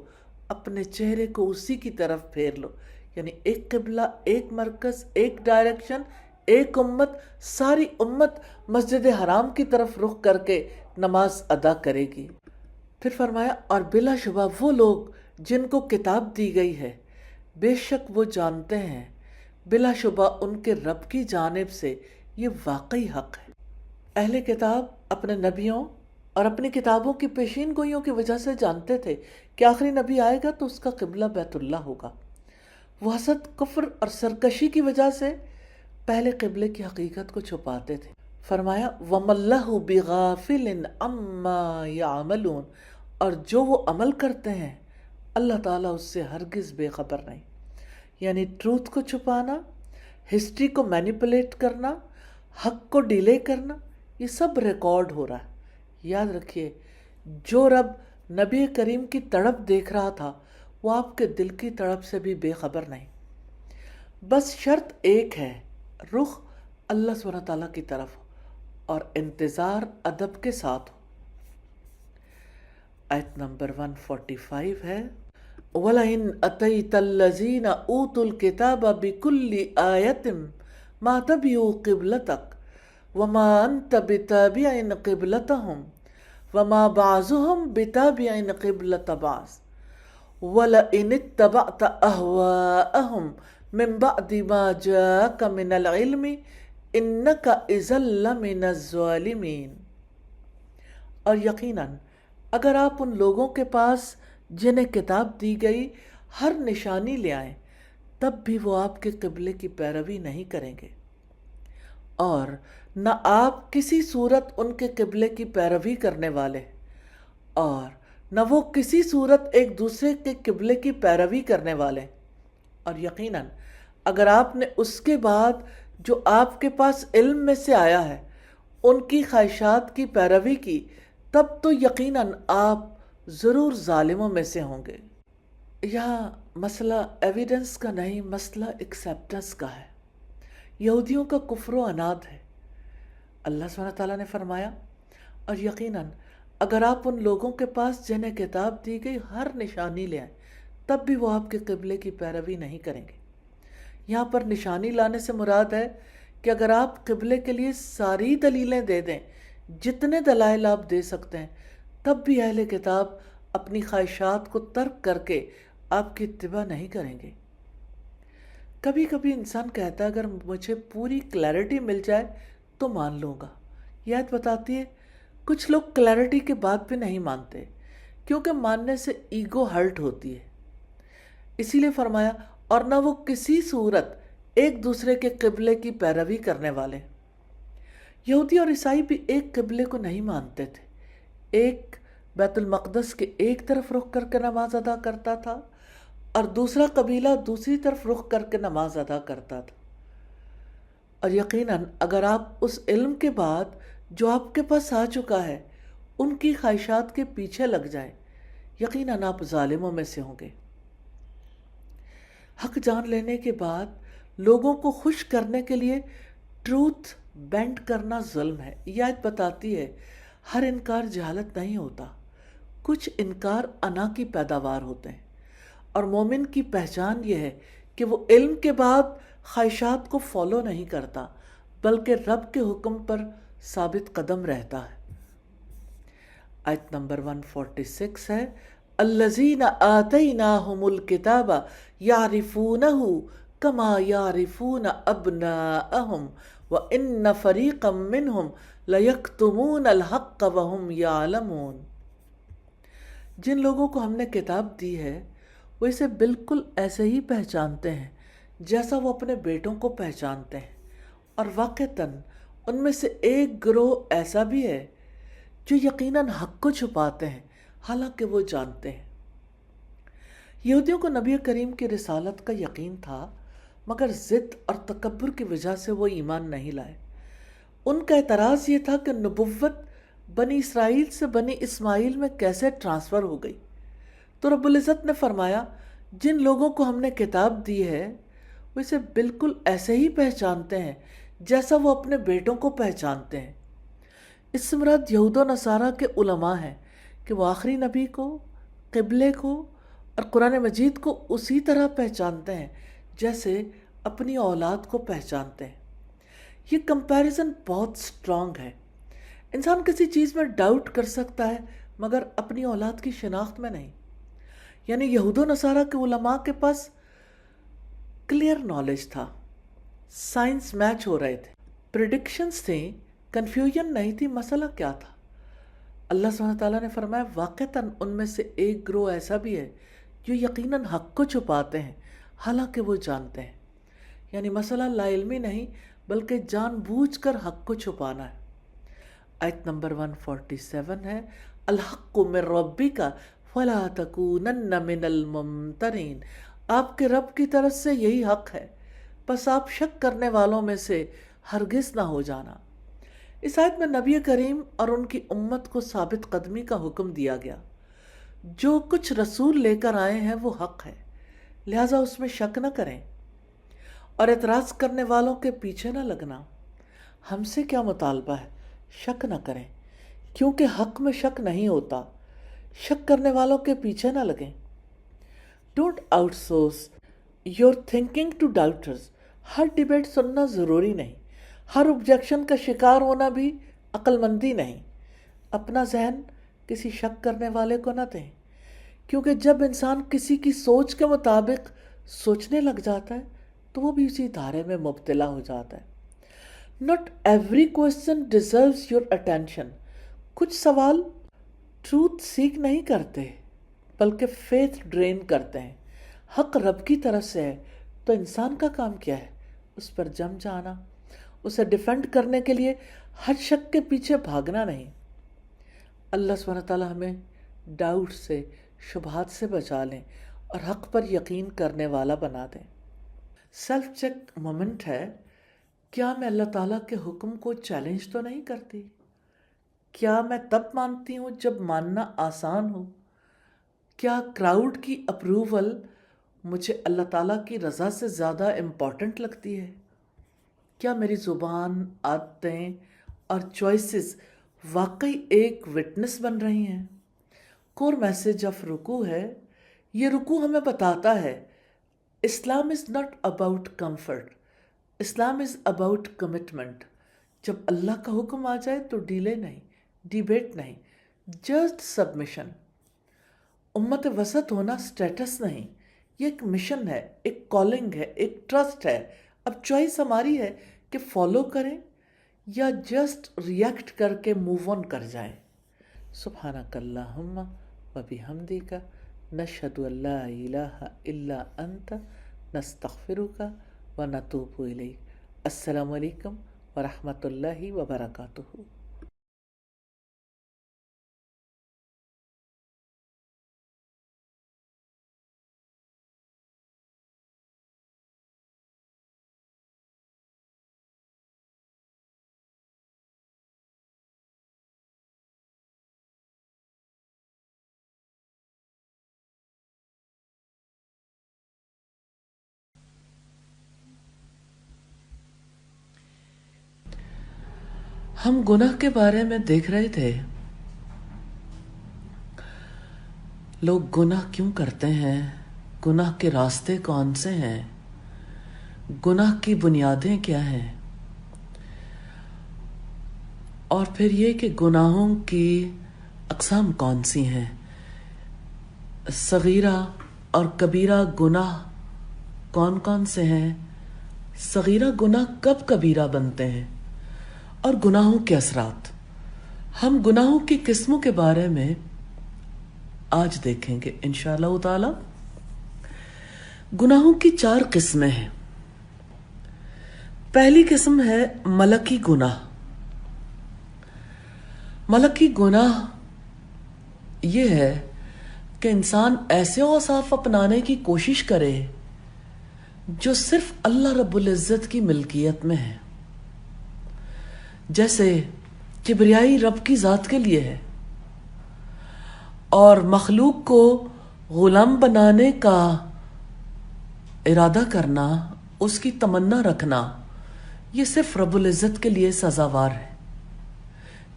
اپنے چہرے کو اسی کی طرف پھیر لو، یعنی ایک قبلہ، ایک مرکز، ایک ڈائریکشن، ایک امت، ساری امت مسجد حرام کی طرف رخ کر کے نماز ادا کرے گی۔ پھر فرمایا اور بلا شبہ وہ لوگ جن کو کتاب دی گئی ہے بے شک وہ جانتے ہیں بلا شبہ ان کے رب کی جانب سے یہ واقعی حق ہے۔ اہل کتاب اپنے نبیوں اور اپنی کتابوں کی پیشین گوئیوں کی وجہ سے جانتے تھے کہ آخری نبی آئے گا تو اس کا قبلہ بیت اللہ ہوگا۔ وہ حسد، کفر اور سرکشی کی وجہ سے پہلے قبلے کی حقیقت کو چھپاتے تھے۔ فرمایا وَمَا اللَّهُ بِغَافِلٍ عَمَّا يَعْمَلُونَ، اور جو وہ عمل کرتے ہیں اللہ تعالیٰ اس سے ہرگز بے خبر نہیں۔ یعنی ٹروتھ کو چھپانا، ہسٹری کو مینیپولیٹ کرنا، حق کو ڈیلے کرنا، یہ سب ریکارڈ ہو رہا ہے۔ یاد رکھیے، جو رب نبی کریم کی تڑپ دیکھ رہا تھا وہ آپ کے دل کی تڑپ سے بھی بے خبر نہیں۔ بس شرط ایک ہے، رخ اللہ سبحانہ تعالیٰ کی طرف اور انتظار ادب کے ساتھ ہو۔ آیت نمبر 145 ہے وَلَئِنْ أَتَيْتَ الَّذِينَ أُوتُوا الْكِتَابَ بِكُلِّ آيَةٍ مَا تَبِعُوا قِبْلَتَكَ وَمَا أَنْتَ بِتَابِعٍ قِبْلَتَهُمْ وَمَا بَعْضُهُمْ بِتَابِعٍ قِبْلَةَ بَعْضٍ وَلَئِنِ اتَّبَعْتَ أَهْوَاءَهُمْ مِنْ بَعْدِ مَا جَاءَكَ مِنَ الْعِلْمِ إِنَّكَ إِذًا لَمِنَ الظَّالِمِينَ۔ اور یقیناً اگر آپ ان لوگوں کے پاس جنہیں کتاب دی گئی ہر نشانی لے آئیں تب بھی وہ آپ کے قبلے کی پیروی نہیں کریں گے، اور نہ آپ کسی صورت ان کے قبلے کی پیروی کرنے والے، اور نہ وہ کسی صورت ایک دوسرے کے قبلے کی پیروی کرنے والے۔ اور یقیناً اگر آپ نے اس کے بعد جو آپ کے پاس علم میں سے آیا ہے ان کی خواہشات کی پیروی کی تب تو یقیناً آپ ضرور ظالموں میں سے ہوں گے۔ یہاں مسئلہ ایویڈنس کا نہیں، مسئلہ ایکسیپٹنس کا ہے۔ یہودیوں کا کفر و عناد ہے۔ اللہ سبحانہ تعالیٰ نے فرمایا اور یقیناً اگر آپ ان لوگوں کے پاس جنہیں کتاب دی گئی ہر نشانی لے آئیں تب بھی وہ آپ کے قبلے کی پیروی نہیں کریں گے۔ یہاں پر نشانی لانے سے مراد ہے کہ اگر آپ قبلے کے لیے ساری دلیلیں دے دیں، جتنے دلائل آپ دے سکتے ہیں، تب بھی اہل کتاب اپنی خواہشات کو ترک کر کے آپ کی اتباع نہیں کریں گے۔ کبھی کبھی انسان کہتا ہے اگر مجھے پوری کلیئرٹی مل جائے تو مان لوں گا۔ یہ آیت بتاتی ہے کچھ لوگ کلیئرٹی کے بعد بھی نہیں مانتے کیونکہ ماننے سے ایگو ہرٹ ہوتی ہے۔ اسی لیے فرمایا اور نہ وہ کسی صورت ایک دوسرے کے قبلے کی پیروی کرنے والے۔ یہودی اور عیسائی بھی ایک قبلے کو نہیں مانتے تھے۔ ایک بیت المقدس کے ایک طرف رخ کر کے نماز ادا کرتا تھا اور دوسرا قبیلہ دوسری طرف رخ کر کے نماز ادا کرتا تھا۔ اور یقیناً اگر آپ اس علم کے بعد جو آپ کے پاس آ چکا ہے ان کی خواہشات کے پیچھے لگ جائیں، یقیناً آپ ظالموں میں سے ہوں گے۔ حق جان لینے کے بعد لوگوں کو خوش کرنے کے لیے ٹروتھ بینڈ کرنا ظلم ہے۔ یہ آیت بتاتی ہے ہر انکار جہالت نہیں ہوتا، کچھ انکار انا کی پیداوار ہوتے ہیں، اور مومن کی پہچان یہ ہے کہ وہ علم کے بعد خواہشات کو فالو نہیں کرتا بلکہ رب کے حکم پر ثابت قدم رہتا ہے۔ آیت نمبر 146 ہے الذین آتیناہم الکتاب یعرفونہ کما یعرفون ابناءہم وان فریقا منہم لیکتمون الحق وہم یعلمون۔ جن لوگوں کو ہم نے کتاب دی ہے وہ اسے بالکل ایسے ہی پہچانتے ہیں جیسا وہ اپنے بیٹوں کو پہچانتے ہیں، اور واقعتاً ان میں سے ایک گروہ ایسا بھی ہے جو یقیناً حق کو چھپاتے ہیں حالانکہ وہ جانتے ہیں۔ یہودیوں کو نبی کریم کی رسالت کا یقین تھا مگر ضد اور تکبر کی وجہ سے وہ ایمان نہیں لائے۔ ان کا اعتراض یہ تھا کہ نبوت بنی اسرائیل سے بنی اسماعیل میں کیسے ٹرانسفر ہو گئی۔ تو رب العزت نے فرمایا جن لوگوں کو ہم نے کتاب دی ہے وہ اسے بالکل ایسے ہی پہچانتے ہیں جیسا وہ اپنے بیٹوں کو پہچانتے ہیں۔ اس سے مراد یہود و نصارہ کے علماء ہیں کہ وہ آخری نبی کو، قبلے کو اور قرآن مجید کو اسی طرح پہچانتے ہیں جیسے اپنی اولاد کو پہچانتے ہیں۔ یہ کمپیریزن بہت سٹرونگ ہے۔ انسان کسی چیز میں ڈاؤٹ کر سکتا ہے مگر اپنی اولاد کی شناخت میں نہیں۔ یعنی یہود و نصارہ کے علماء کے پاس کلیئر نالج تھا، سائنس میچ ہو رہے تھے، پریڈکشنز تھیں کنفیوژن نہیں تھی، مسئلہ کیا تھا؟ اللہ سبحانہ تعالیٰ نے فرمایا واقعتاً ان میں سے ایک گروہ ایسا بھی ہے جو یقیناً حق کو چھپاتے ہیں حالانکہ وہ جانتے ہیں. یعنی مسئلہ لا علمی نہیں بلکہ جان بوجھ کر حق کو چھپانا ہے. آیت نمبر 147 ہے الحق من ربک فلا تکونن من الممترین. آپ کے رب کی طرف سے یہی حق ہے، بس آپ شک کرنے والوں میں سے ہرگز نہ ہو جانا. اس آیت میں نبی کریم اور ان کی امت کو ثابت قدمی کا حکم دیا گیا. جو کچھ رسول لے کر آئے ہیں وہ حق ہے، لہٰذا اس میں شک نہ کریں اور اعتراض کرنے والوں کے پیچھے نہ لگنا. ہم سے کیا مطالبہ ہے؟ شک نہ کریں، کیونکہ حق میں شک نہیں ہوتا. شک کرنے والوں کے پیچھے نہ لگیں. Don't outsource your thinking to doubters. ہر ڈیبیٹ سننا ضروری نہیں، ہر آبجیکشن کا شکار ہونا بھی عقل مندی نہیں. اپنا ذہن کسی شک کرنے والے کو نہ دیں، کیونکہ جب انسان کسی کی سوچ کے مطابق سوچنے لگ جاتا ہے تو وہ بھی اسی دھارے میں مبتلا ہو جاتا ہے. Not every question deserves your attention. کچھ سوال ٹروتھ سیکھ نہیں کرتے بلکہ فیتھ ڈرین کرتے ہیں. حق رب کی طرف سے ہے تو انسان کا کام کیا ہے؟ اس پر جم جانا، اسے ڈیفینڈ کرنے کے لیے ہر شک کے پیچھے بھاگنا نہیں. اللہ سبحانہ تعالیٰ ہمیں ڈاؤٹ سے، شبہات سے بچا لیں اور حق پر یقین کرنے والا بنا دیں. سیلف چیک مومنٹ ہے، کیا میں اللہ تعالیٰ کے حکم کو چیلنج تو نہیں کرتی؟ کیا میں تب مانتی ہوں جب ماننا آسان ہو؟ کیا کراؤڈ کی اپروول مجھے اللہ تعالیٰ کی رضا سے زیادہ امپورٹنٹ لگتی ہے؟ کیا میری زبان، عادتیں اور چوائسز واقعی ایک وٹنس بن رہی ہیں؟ کور میسج آف رکوع ہے. یہ رکوع ہمیں بتاتا ہے Islam is not about comfort, Islam is about commitment. جب اللہ کا حکم آ جائے تو ڈیلے نہیں، ڈیبیٹ نہیں، جسٹ سبمیشن. امت وسط ہونا سٹیٹس نہیں، یہ ایک مشن ہے، ایک کالنگ ہے، ایک ٹرسٹ ہے. اب چوائس ہماری ہے کہ فالو کریں یا جسٹ ریئیکٹ کر کے موو آن کر جائیں. سبحانک اللہم و بحمدک نشہد ان لا الہ الا انت نستغفرک و نتوب الیک. السلام علیکم ورحمۃ اللہ وبرکاتہ. ہم گناہ کے بارے میں دیکھ رہے تھے، لوگ گناہ کیوں کرتے ہیں، گناہ کے راستے کون سے ہیں، گناہ کی بنیادیں کیا ہیں، اور پھر یہ کہ گناہوں کی اقسام کون سی ہیں. صغیرہ اور کبیرہ گناہ کون کون سے ہیں، صغیرہ گناہ کب کبیرہ بنتے ہیں، اور گناہوں کے اثرات. ہم گناہوں کی قسموں کے بارے میں آج دیکھیں گے انشاءاللہ تعالی. گناہوں کی 4 قسمیں ہیں. پہلی قسم ہے ملکی گناہ. ملکی گناہ یہ ہے کہ انسان ایسے اوصاف اپنانے کی کوشش کرے جو صرف اللہ رب العزت کی ملکیت میں ہے. جیسے کبریائی رب کی ذات کے لیے ہے، اور مخلوق کو غلام بنانے کا ارادہ کرنا، اس کی تمنا رکھنا، یہ صرف رب العزت کے لیے سزاوار ہے،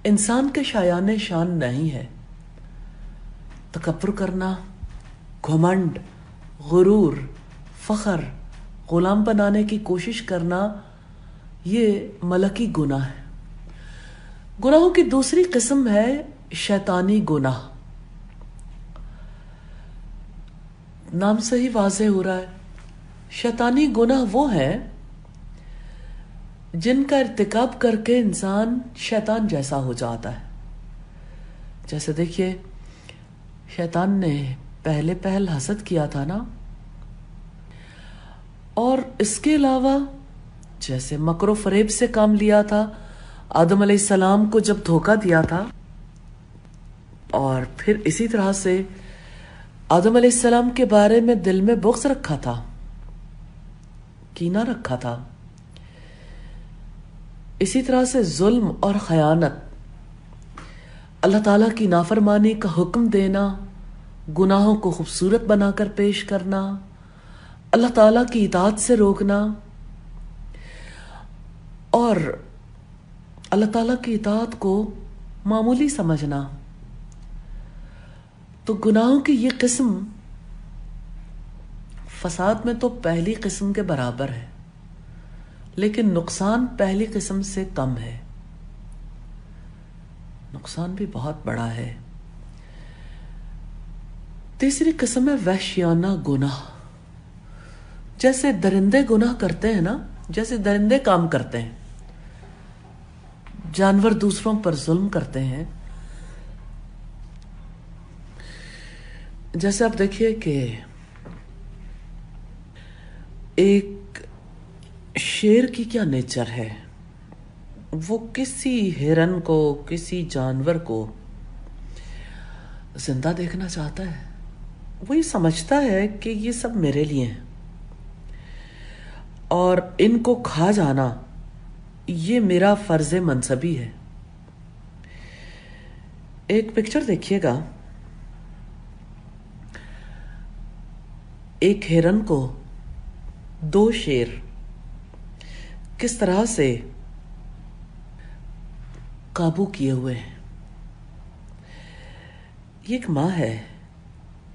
انسان کے شایان شان نہیں ہے. تکبر کرنا، گھمنڈ، غرور، فخر، غلام بنانے کی کوشش کرنا، یہ ملکی گناہ ہے. گناہوں کی دوسری قسم ہے شیطانی گناہ. نام سے ہی واضح ہو رہا ہے، شیطانی گناہ وہ ہیں جن کا ارتکاب کر کے انسان شیطان جیسا ہو جاتا ہے. جیسے دیکھیے شیطان نے پہل حسد کیا تھا نا، اور اس کے علاوہ جیسے مکر و فریب سے کام لیا تھا، آدم علیہ السلام کو جب دھوکہ دیا تھا، اور پھر اسی طرح سے آدم علیہ السلام کے بارے میں دل میں بغض رکھا تھا، کینہ رکھا تھا. اسی طرح سے ظلم اور خیانت، اللہ تعالیٰ کی نافرمانی کا حکم دینا، گناہوں کو خوبصورت بنا کر پیش کرنا، اللہ تعالیٰ کی اطاعت سے روکنا، اور اللہ تعالیٰ کی اطاعت کو معمولی سمجھنا. تو گناہوں کی یہ قسم فساد میں تو پہلی قسم کے برابر ہے، لیکن نقصان پہلی قسم سے کم ہے، نقصان بھی بہت بڑا ہے. تیسری قسم ہے وحشیانہ گناہ. جیسے درندے گناہ کرتے ہیں نا، جیسے درندے کام کرتے ہیں، جانور دوسروں پر ظلم کرتے ہیں. جیسے آپ دیکھیے کہ ایک شیر کی کیا نیچر ہے، وہ کسی ہرن کو، کسی جانور کو زندہ دیکھنا چاہتا ہے. وہ یہ سمجھتا ہے کہ یہ سب میرے لیے ہیں اور ان کو کھا جانا یہ میرا فرض منصبی ہے. ایک پکچر دیکھیے گا، ایک ہرن کو دو شیر کس طرح سے قابو کیے ہوئے ہیں. یہ ایک ماں ہے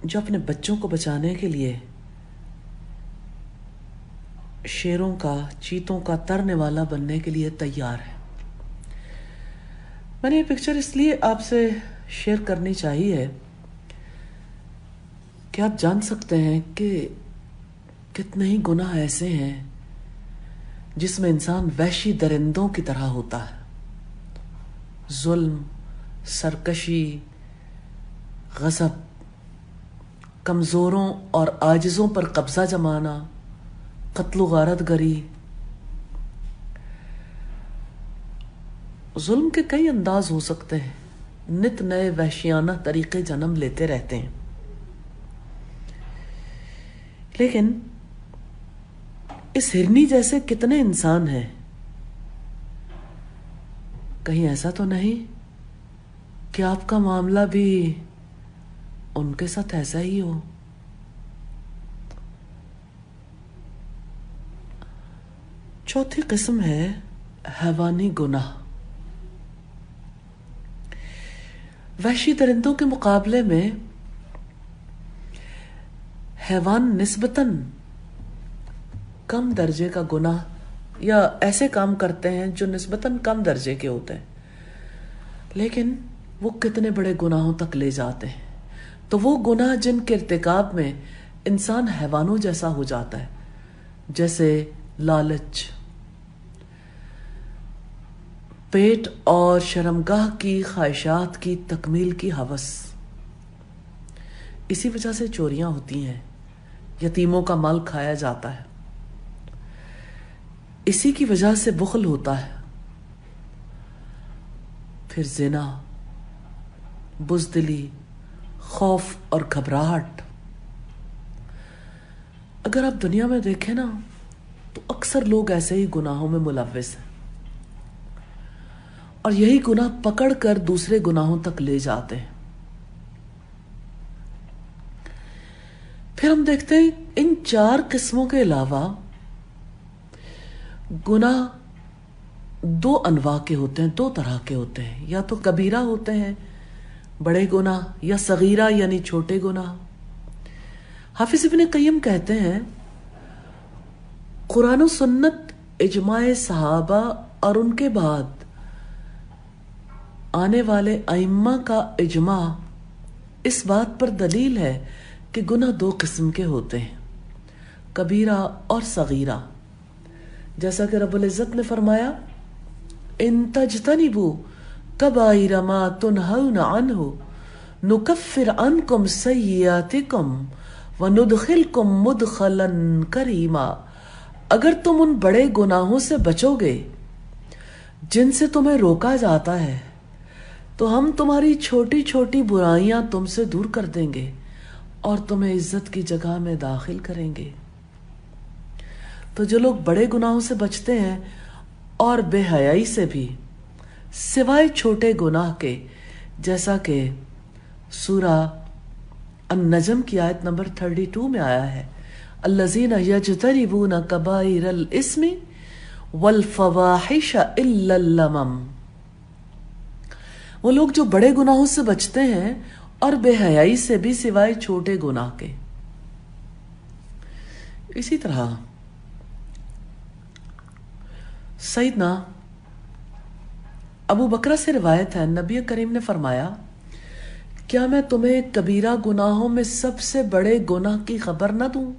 جو اپنے بچوں کو بچانے کے لیے شیروں کا، چیتوں کا ترنے والا بننے کے لیے تیار ہے. میں نے یہ پکچر اس لیے آپ سے شیئر کرنی چاہیے کہ آپ جان سکتے ہیں کہ کتنے ہی گناہ ایسے ہیں جس میں انسان وحشی درندوں کی طرح ہوتا ہے. ظلم، سرکشی، غضب، کمزوروں اور عاجزوں پر قبضہ جمانا، قتل و غارت گری. ظلم کے کئی انداز ہو سکتے ہیں، نت نئے وحشیانہ طریقے جنم لیتے رہتے ہیں. لیکن اس ہرنی جیسے کتنے انسان ہیں، کہیں ایسا تو نہیں کہ آپ کا معاملہ بھی ان کے ساتھ ایسا ہی ہو. چوتھی قسم ہے حیوانی گناہ. وحشی درندوں کے مقابلے میں حیوان نسبتاً کم درجے کا گناہ یا ایسے کام کرتے ہیں جو نسبتاً کم درجے کے ہوتے ہیں، لیکن وہ کتنے بڑے گناہوں تک لے جاتے ہیں. تو وہ گناہ جن کے ارتکاب میں انسان حیوانوں جیسا ہو جاتا ہے، جیسے لالچ، پیٹ اور شرمگاہ کی خواہشات کی تکمیل کی ہوس. اسی وجہ سے چوریاں ہوتی ہیں، یتیموں کا مال کھایا جاتا ہے. اسی کی وجہ سے بخل ہوتا ہے. پھر زنا، بزدلی، خوف اور گھبراہٹ. اگر آپ دنیا میں دیکھیں نا تو اکثر لوگ ایسے ہی گناہوں میں ملوث ہیں، اور یہی گناہ پکڑ کر دوسرے گناہوں تک لے جاتے ہیں. پھر ہم دیکھتے ہیں ان چار قسموں کے علاوہ گناہ دو انواع کے ہوتے ہیں، دو طرح کے ہوتے ہیں. یا تو کبیرہ ہوتے ہیں، بڑے گناہ، یا صغیرہ یعنی چھوٹے گناہ. حافظ ابن قیم کہتے ہیں قرآن و سنت، اجماع صحابہ اور ان کے بعد آنے والے ائمہ کا اجماع اس بات پر دلیل ہے کہ گناہ دو قسم کے ہوتے ہیں، کبیرہ اور صغیرہ. جیسا کہ رب العزت نے فرمایا ان تجتنبوا کبائر ما تنہون عنہ نکفر عنکم سیئاتکم وندخلکم مدخلا کریما، اگر تم ان بڑے گناہوں سے بچو گے جن سے تمہیں روکا جاتا ہے تو ہم تمہاری چھوٹی چھوٹی برائیاں تم سے دور کر دیں گے اور تمہیں عزت کی جگہ میں داخل کریں گے۔ تو جو لوگ بڑے گناہوں سے بچتے ہیں اور بے حیائی سے بھی، سوائے چھوٹے گناہ کے، جیسا کہ سورہ النجم کی آیت نمبر 32 میں آیا ہے الذین یجتنبون کبائر الاسم والفواحش الا اللمم، وہ لوگ جو بڑے گناہوں سے بچتے ہیں اور بے حیائی سے بھی سوائے چھوٹے گناہ کے۔ اسی طرح سیدنا ابو بکرہ سے روایت ہے، نبی کریم نے فرمایا کیا میں تمہیں کبیرہ گناہوں میں سب سے بڑے گناہ کی خبر نہ دوں؟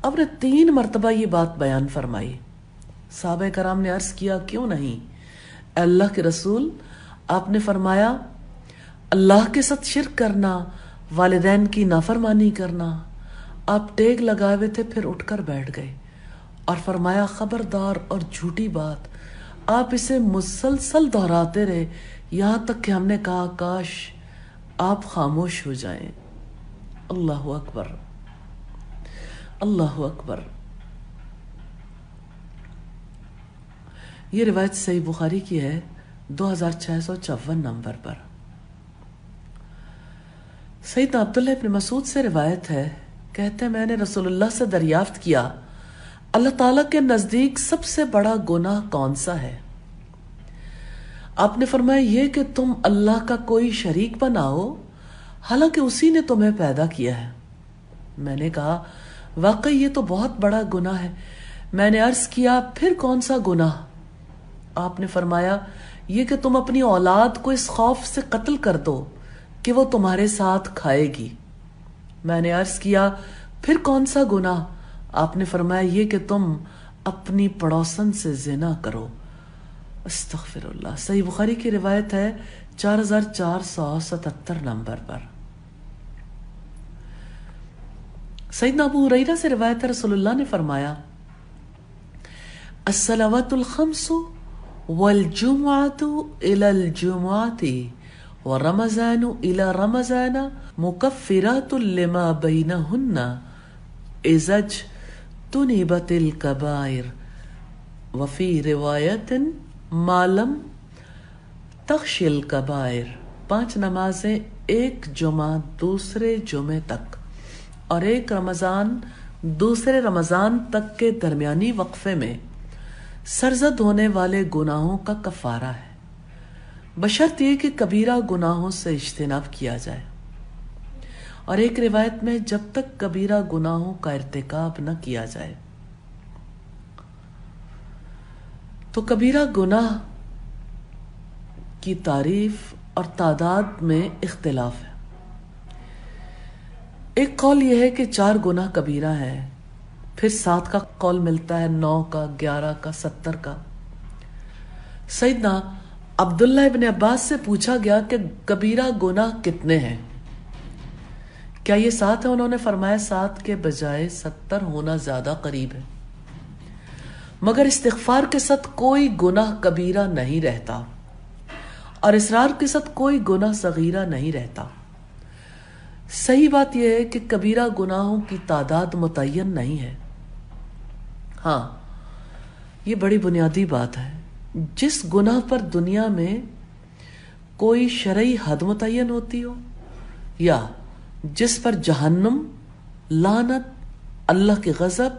اب نے 3 مرتبہ یہ بات بیان فرمائی۔ صحابہ کرام نے عرض کیا کیوں نہیں اے اللہ کے رسول؟ آپ نے فرمایا اللہ کے ساتھ شرک کرنا، والدین کی نافرمانی کرنا۔ آپ ٹیک لگائے ہوئے تھے، پھر اٹھ کر بیٹھ گئے اور فرمایا خبردار اور جھوٹی بات، آپ اسے مسلسل دہراتے رہے یہاں تک کہ ہم نے کہا کاش آپ خاموش ہو جائیں۔ اللہ اکبر، اللہ اکبر۔ یہ روایت صحیح بخاری کی ہے 2654 نمبر پر۔ سیدنا عبداللہ ابن مسعود سے روایت ہے، کہتے ہیں میں نے رسول اللہ سے دریافت کیا اللہ تعالیٰ کے نزدیک سب سے بڑا گناہ کون سا ہے؟ آپ نے فرمایا یہ کہ تم اللہ کا کوئی شریک بناؤ حالانکہ اسی نے تمہیں پیدا کیا ہے۔ میں نے کہا واقعی یہ تو بہت بڑا گناہ ہے۔ میں نے عرض کیا پھر کون سا گناہ؟ آپ نے فرمایا یہ کہ تم اپنی اولاد کو اس خوف سے قتل کر دو کہ وہ تمہارے ساتھ کھائے گی۔ میں نے عرض کیا پھر کون سا گناہ؟ آپ نے فرمایا یہ کہ تم اپنی پڑوسن سے زنا کرو۔ استغفر اللہ۔ صحیح بخاری کی روایت ہے 4477 نمبر پر۔ سیدنا ابو ہریرہ سے روایت ہے رسول اللہ نے فرمایا الصلوات الخمس والجمعۃ الی الجمعۃ ورمضان الی رمضان مکفرات لما بینہن اذا اجتنبت الکبائر وفی روایت ما لم تخش الکبائر۔ 5 نمازیں ایک جمعہ دوسرے جمعے تک اور ایک رمضان دوسرے رمضان تک کے درمیانی وقفے میں سرزد ہونے والے گناہوں کا کفارہ ہے، بشرط یہ کہ کبیرہ گناہوں سے اجتناب کیا جائے، اور ایک روایت میں جب تک کبیرہ گناہوں کا ارتکاب نہ کیا جائے۔ تو کبیرہ گناہ کی تعریف اور تعداد میں اختلاف ہے۔ ایک قول یہ ہے کہ 4 گناہ کبیرہ ہے، پھر 7 کا قول ملتا ہے، 9 کا، 11 کا، 70 کا۔ سیدنا عبداللہ ابن عباس سے پوچھا گیا کہ کبیرہ گناہ کتنے ہیں؟ کیا یہ 7 ہے؟ انہوں نے فرمایا 7 کے بجائے 70 ہونا زیادہ قریب ہے، مگر استغفار کے ساتھ کوئی گناہ کبیرہ نہیں رہتا اور اصرار کے ساتھ کوئی گناہ صغیرہ نہیں رہتا۔ صحیح بات یہ ہے کہ کبیرہ گناہوں کی تعداد متعین نہیں ہے۔ ہاں یہ بڑی بنیادی بات ہے، جس گناہ پر دنیا میں کوئی شرعی حد متعین ہوتی ہو یا جس پر جہنم، لعنت، اللہ کے غضب،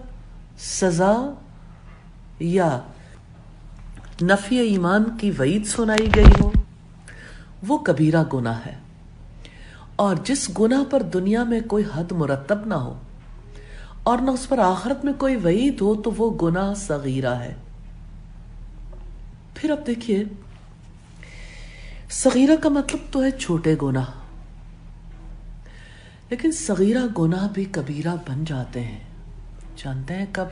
سزا یا نفی ایمان کی وعید سنائی گئی ہو، وہ کبیرہ گناہ ہے، اور جس گناہ پر دنیا میں کوئی حد مرتب نہ ہو اور نہ اس پر آخرت میں کوئی وعید ہو تو وہ گناہ صغیرہ ہے۔ پھر اب دیکھیے، صغیرہ کا مطلب تو ہے چھوٹے گناہ، لیکن صغیرہ گناہ بھی کبیرہ بن جاتے ہیں۔ جانتے ہیں کب؟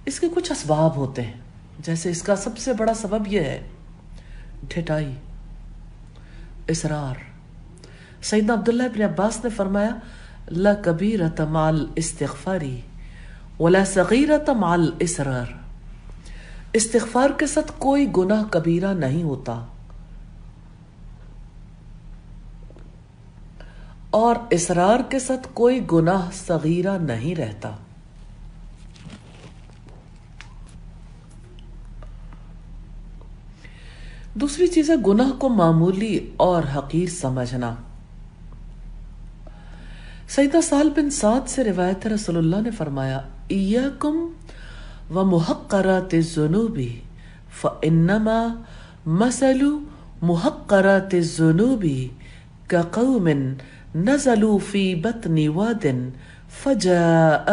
اس کے کچھ اسباب ہوتے ہیں، جیسے اس کا سب سے بڑا سبب یہ ہے ڈھٹائی، اصرار۔ سیدنا عبداللہ ابن عباس نے فرمایا لا کبیرۃ مع الاستغفار ولا صغیرۃ مع الاصرار، استغفار کے ساتھ کوئی گناہ کبیرہ نہیں ہوتا اور اصرار کے ساتھ کوئی گناہ صغیرہ نہیں رہتا۔ دوسری چیز ہے گناہ کو معمولی اور حقیر سمجھنا۔ سیدنا سہل بن سعد سے روایت ہے، رسول اللہ نے فرمایا ایاکم ومحقرات الذنوب فانما مثل محقرات الذنوب كقوم نزلوا في بطن واد فجاء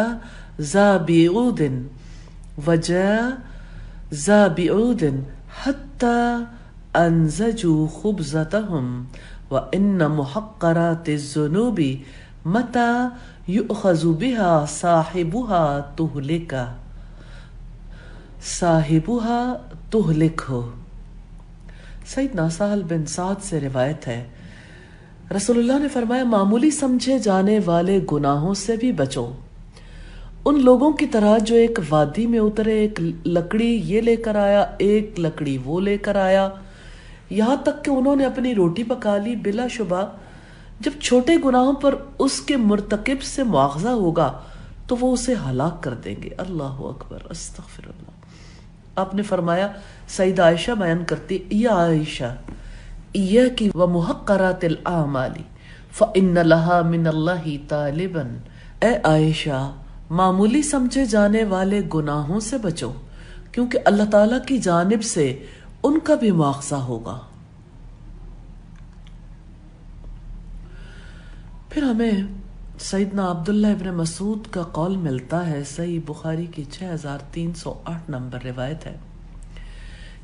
ذا بعود حتى انزجوا خبزتهم وان محقرات الذنوب متى يؤخذ بها صاحبها تهلكه۔ سیدنا سہل بن سعد سے روایت ہے، رسول اللہ نے فرمایا معمولی سمجھے جانے والے گناہوں سے بھی بچو، ان لوگوں کی طرح جو ایک وادی میں اترے، ایک لکڑی یہ لے کر آیا، ایک لکڑی وہ لے کر آیا، یہاں تک کہ انہوں نے اپنی روٹی پکا لی۔ بلا شبہ جب چھوٹے گناہوں پر اس کے مرتکب سے مواخذہ ہوگا تو وہ اسے ہلاک کر دیں گے۔ اللہ اکبر، استغفر اللہ۔ آپ نے فرمایا، سیدہ عائشہ بیان کرتی، یا عائشہ ایاکی ومحقرات الاعمال فإن لها من اللہ طالبا، اے عائشہ معمولی سمجھے جانے والے گناہوں سے بچو، کیونکہ اللہ تعالیٰ کی جانب سے ان کا بھی مواخذہ ہوگا۔ پھر ہمیں سیدنا عبداللہ ابن مسعود کا قول ملتا ہے، صحیح بخاری کی 6308 نمبر روایت ہے،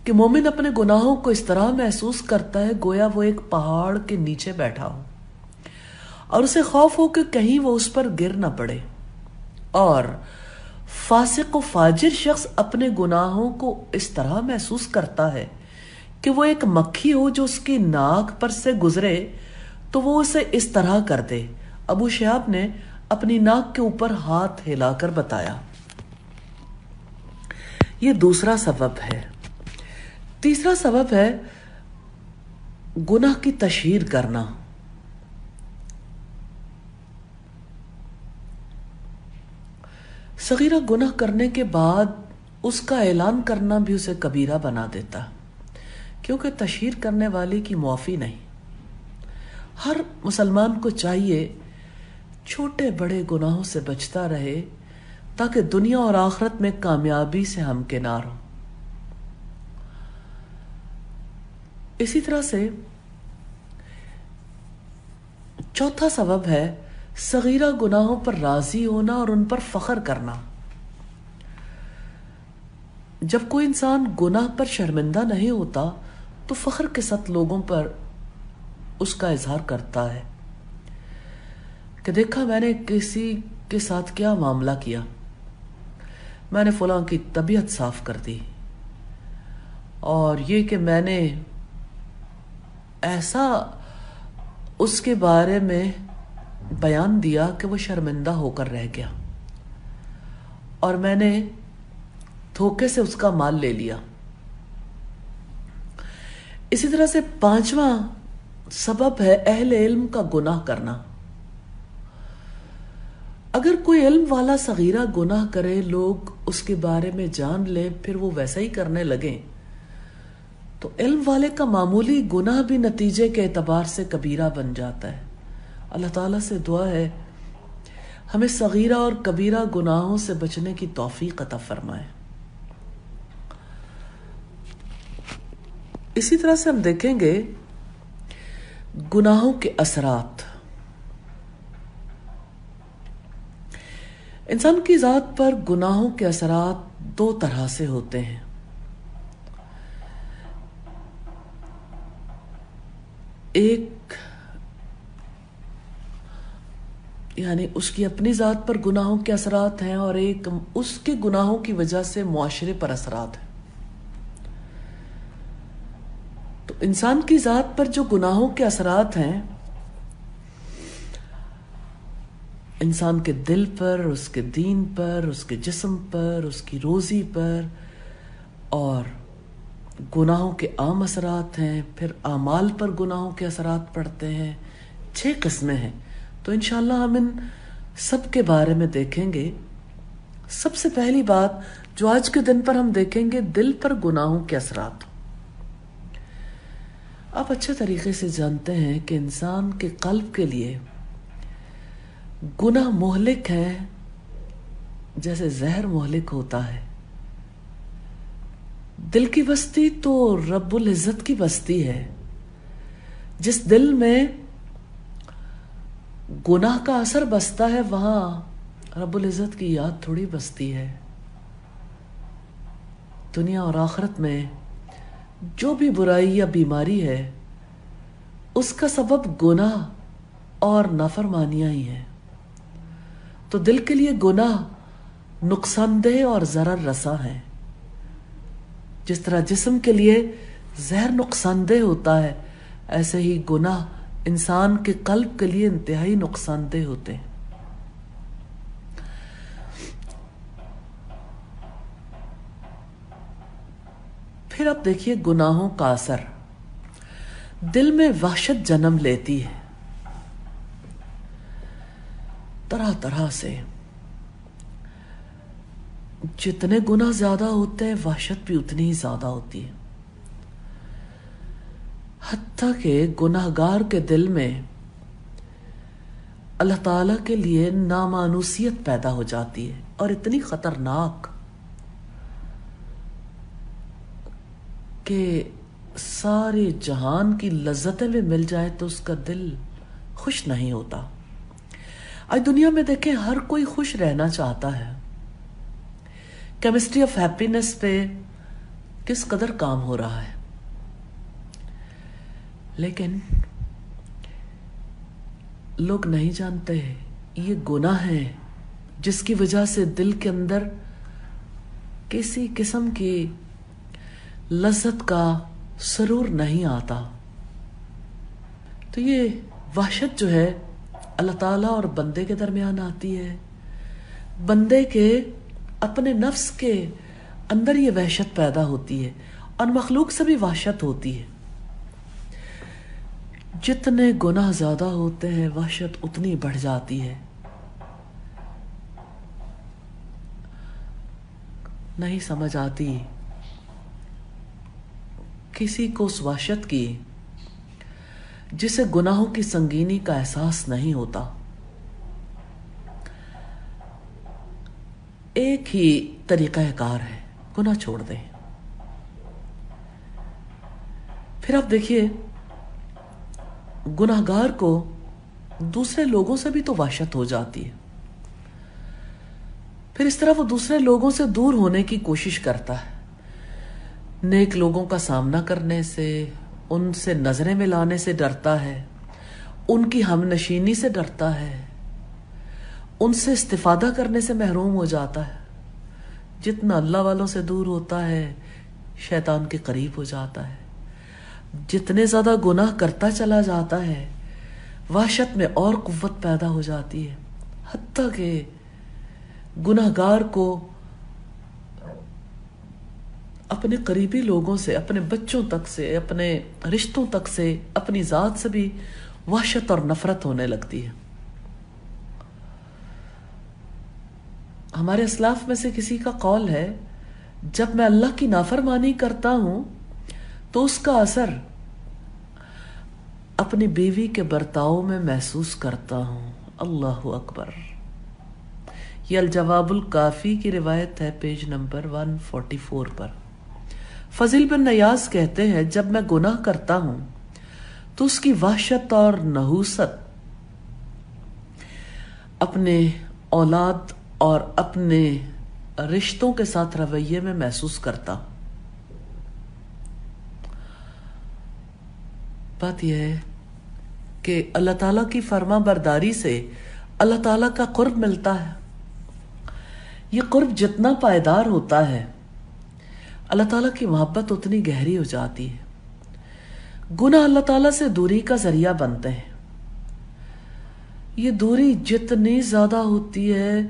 کہ مومن اپنے گناہوں کو اس طرح محسوس کرتا ہے گویا وہ ایک پہاڑ کے نیچے بیٹھا ہو اور اسے خوف ہو کہ کہیں وہ اس پر گر نہ پڑے، اور فاسق و فاجر شخص اپنے گناہوں کو اس طرح محسوس کرتا ہے کہ وہ ایک مکھی ہو جو اس کی ناک پر سے گزرے تو وہ اسے اس طرح کر دے۔ ابو شہاب نے اپنی ناک کے اوپر ہاتھ ہلا کر بتایا۔ یہ دوسرا سبب ہے۔ تیسرا سبب ہے گناہ کی تشہیر کرنا۔ صغیرہ گناہ کرنے کے بعد اس کا اعلان کرنا بھی اسے کبیرہ بنا دیتا، کیونکہ تشہیر کرنے والے کی معافی نہیں۔ ہر مسلمان کو چاہیے چھوٹے بڑے گناہوں سے بچتا رہے تاکہ دنیا اور آخرت میں کامیابی سے ہمکنار ہو۔ اسی طرح سے چوتھا سبب ہے صغیرہ گناہوں پر راضی ہونا اور ان پر فخر کرنا۔ جب کوئی انسان گناہ پر شرمندہ نہیں ہوتا تو فخر کے ساتھ لوگوں پر اس کا اظہار کرتا ہے کہ دیکھا میں نے کسی کے ساتھ کیا معاملہ کیا، میں نے فلاں کی طبیعت صاف کر دی، اور یہ کہ میں نے ایسا اس کے بارے میں بیان دیا کہ وہ شرمندہ ہو کر رہ گیا، اور میں نے دھوکے سے اس کا مال لے لیا۔ اسی طرح سے پانچواں سبب ہے اہل علم کا گناہ کرنا۔ اگر کوئی علم والا صغیرہ گناہ کرے، لوگ اس کے بارے میں جان لیں، پھر وہ ویسا ہی کرنے لگیں، تو علم والے کا معمولی گناہ بھی نتیجے کے اعتبار سے کبیرہ بن جاتا ہے۔ اللہ تعالیٰ سے دعا ہے ہمیں صغیرہ اور کبیرہ گناہوں سے بچنے کی توفیق عطا فرمائے۔ اسی طرح سے ہم دیکھیں گے گناہوں کے اثرات۔ انسان کی ذات پر گناہوں کے اثرات دو طرح سے ہوتے ہیں۔ ایک یعنی اس کی اپنی ذات پر گناہوں کے اثرات ہیں، اور ایک اس کے گناہوں کی وجہ سے معاشرے پر اثرات ہیں۔ تو انسان کی ذات پر جو گناہوں کے اثرات ہیں، انسان کے دل پر، اس کے دین پر، اس کے جسم پر، اس کی روزی پر، اور گناہوں کے عام اثرات ہیں، پھر اعمال پر گناہوں کے اثرات پڑتے ہیں۔ 6 قسمیں ہیں، تو انشاءاللہ ہم ان سب کے بارے میں دیکھیں گے۔ سب سے پہلی بات جو آج کے دن پر ہم دیکھیں گے، دل پر گناہوں کے اثرات۔ آپ اچھے طریقے سے جانتے ہیں کہ انسان کے قلب کے لیے گناہ مہلک ہے، جیسے زہر مہلک ہوتا ہے۔ دل کی بستی تو رب العزت کی بستی ہے۔ جس دل میں گناہ کا اثر بستا ہے، وہاں رب العزت کی یاد تھوڑی بستی ہے۔ دنیا اور آخرت میں جو بھی برائی یا بیماری ہے، اس کا سبب گناہ اور نافرمانیاں ہی ہیں۔ تو دل کے لیے گناہ نقصان دہ اور ضرر رساں ہیں۔ جس طرح جسم کے لیے زہر نقصان دہ ہوتا ہے، ایسے ہی گناہ انسان کے قلب کے لیے انتہائی نقصان دہ ہوتے ہیں۔ پھر اب دیکھیے گناہوں کا اثر دل میں وحشت جنم لیتی ہے، طرح طرح سے۔ جتنے گناہ زیادہ ہوتے ہیں، وحشت بھی اتنی ہی زیادہ ہوتی ہے۔ حتیٰ کہ گناہگار کے دل میں اللہ تعالیٰ کے لیے نامانوسیت پیدا ہو جاتی ہے، اور اتنی خطرناک کہ سارے جہان کی لذتیں بھی مل جائے تو اس کا دل خوش نہیں ہوتا۔ آج دنیا میں دیکھیں، ہر کوئی خوش رہنا چاہتا ہے۔ کیمسٹری آف ہیپینس پہ کس قدر کام ہو رہا ہے، لیکن لوگ نہیں جانتے یہ گناہ ہے جس کی وجہ سے دل کے اندر کسی قسم کی لذت کا سرور نہیں آتا۔ تو یہ وحشت جو ہے اللہ تعالیٰ اور بندے کے درمیان آتی ہے۔ بندے کے اپنے نفس کے اندر یہ وحشت پیدا ہوتی ہے، اور مخلوق سے بھی وحشت ہوتی ہے۔ جتنے گناہ زیادہ ہوتے ہیں، وحشت اتنی بڑھ جاتی ہے۔ نہیں سمجھ آتی کسی کو اس وحشت کی جسے گناہوں کی سنگینی کا احساس نہیں ہوتا۔ ایک ہی طریقہ کار ہے، گناہ چھوڑ دیں۔ پھر آپ دیکھیے، گناہگار کو دوسرے لوگوں سے بھی تو وحشت ہو جاتی ہے۔ پھر اس طرح وہ دوسرے لوگوں سے دور ہونے کی کوشش کرتا ہے۔ نیک لوگوں کا سامنا کرنے سے، ان سے نظریں ملانے سے ڈرتا ہے، ان کی ہم نشینی سے ڈرتا ہے، ان سے استفادہ کرنے سے محروم ہو جاتا ہے۔ جتنا اللہ والوں سے دور ہوتا ہے، شیطان کے قریب ہو جاتا ہے۔ جتنے زیادہ گناہ کرتا چلا جاتا ہے، وحشت میں اور قوت پیدا ہو جاتی ہے، حتیٰ کہ گناہگار کو اپنے قریبی لوگوں سے، اپنے بچوں تک سے، اپنے رشتوں تک سے، اپنی ذات سے بھی وحشت اور نفرت ہونے لگتی ہے۔ ہمارے اسلاف میں سے کسی کا قول ہے، جب میں اللہ کی نافرمانی کرتا ہوں تو اس کا اثر اپنی بیوی کے برتاؤ میں محسوس کرتا ہوں۔ اللہ اکبر۔ یہ الجواب الکافی کی روایت ہے، پیج نمبر 144 پر۔ فضیل بن نیاز کہتے ہیں، جب میں گناہ کرتا ہوں تو اس کی وحشت اور نحوست اپنے اولاد اور اپنے رشتوں کے ساتھ رویے میں محسوس کرتا ہوں۔ بات یہ ہے کہ اللہ تعالیٰ کی فرما برداری سے اللہ تعالیٰ کا قرب ملتا ہے. یہ قرب جتنا پائیدار ہوتا ہے اللہ تعالیٰ کی محبت اتنی گہری ہو جاتی ہے. گناہ اللہ تعالیٰ سے دوری کا ذریعہ بنتے ہیں. یہ دوری جتنی زیادہ ہوتی ہے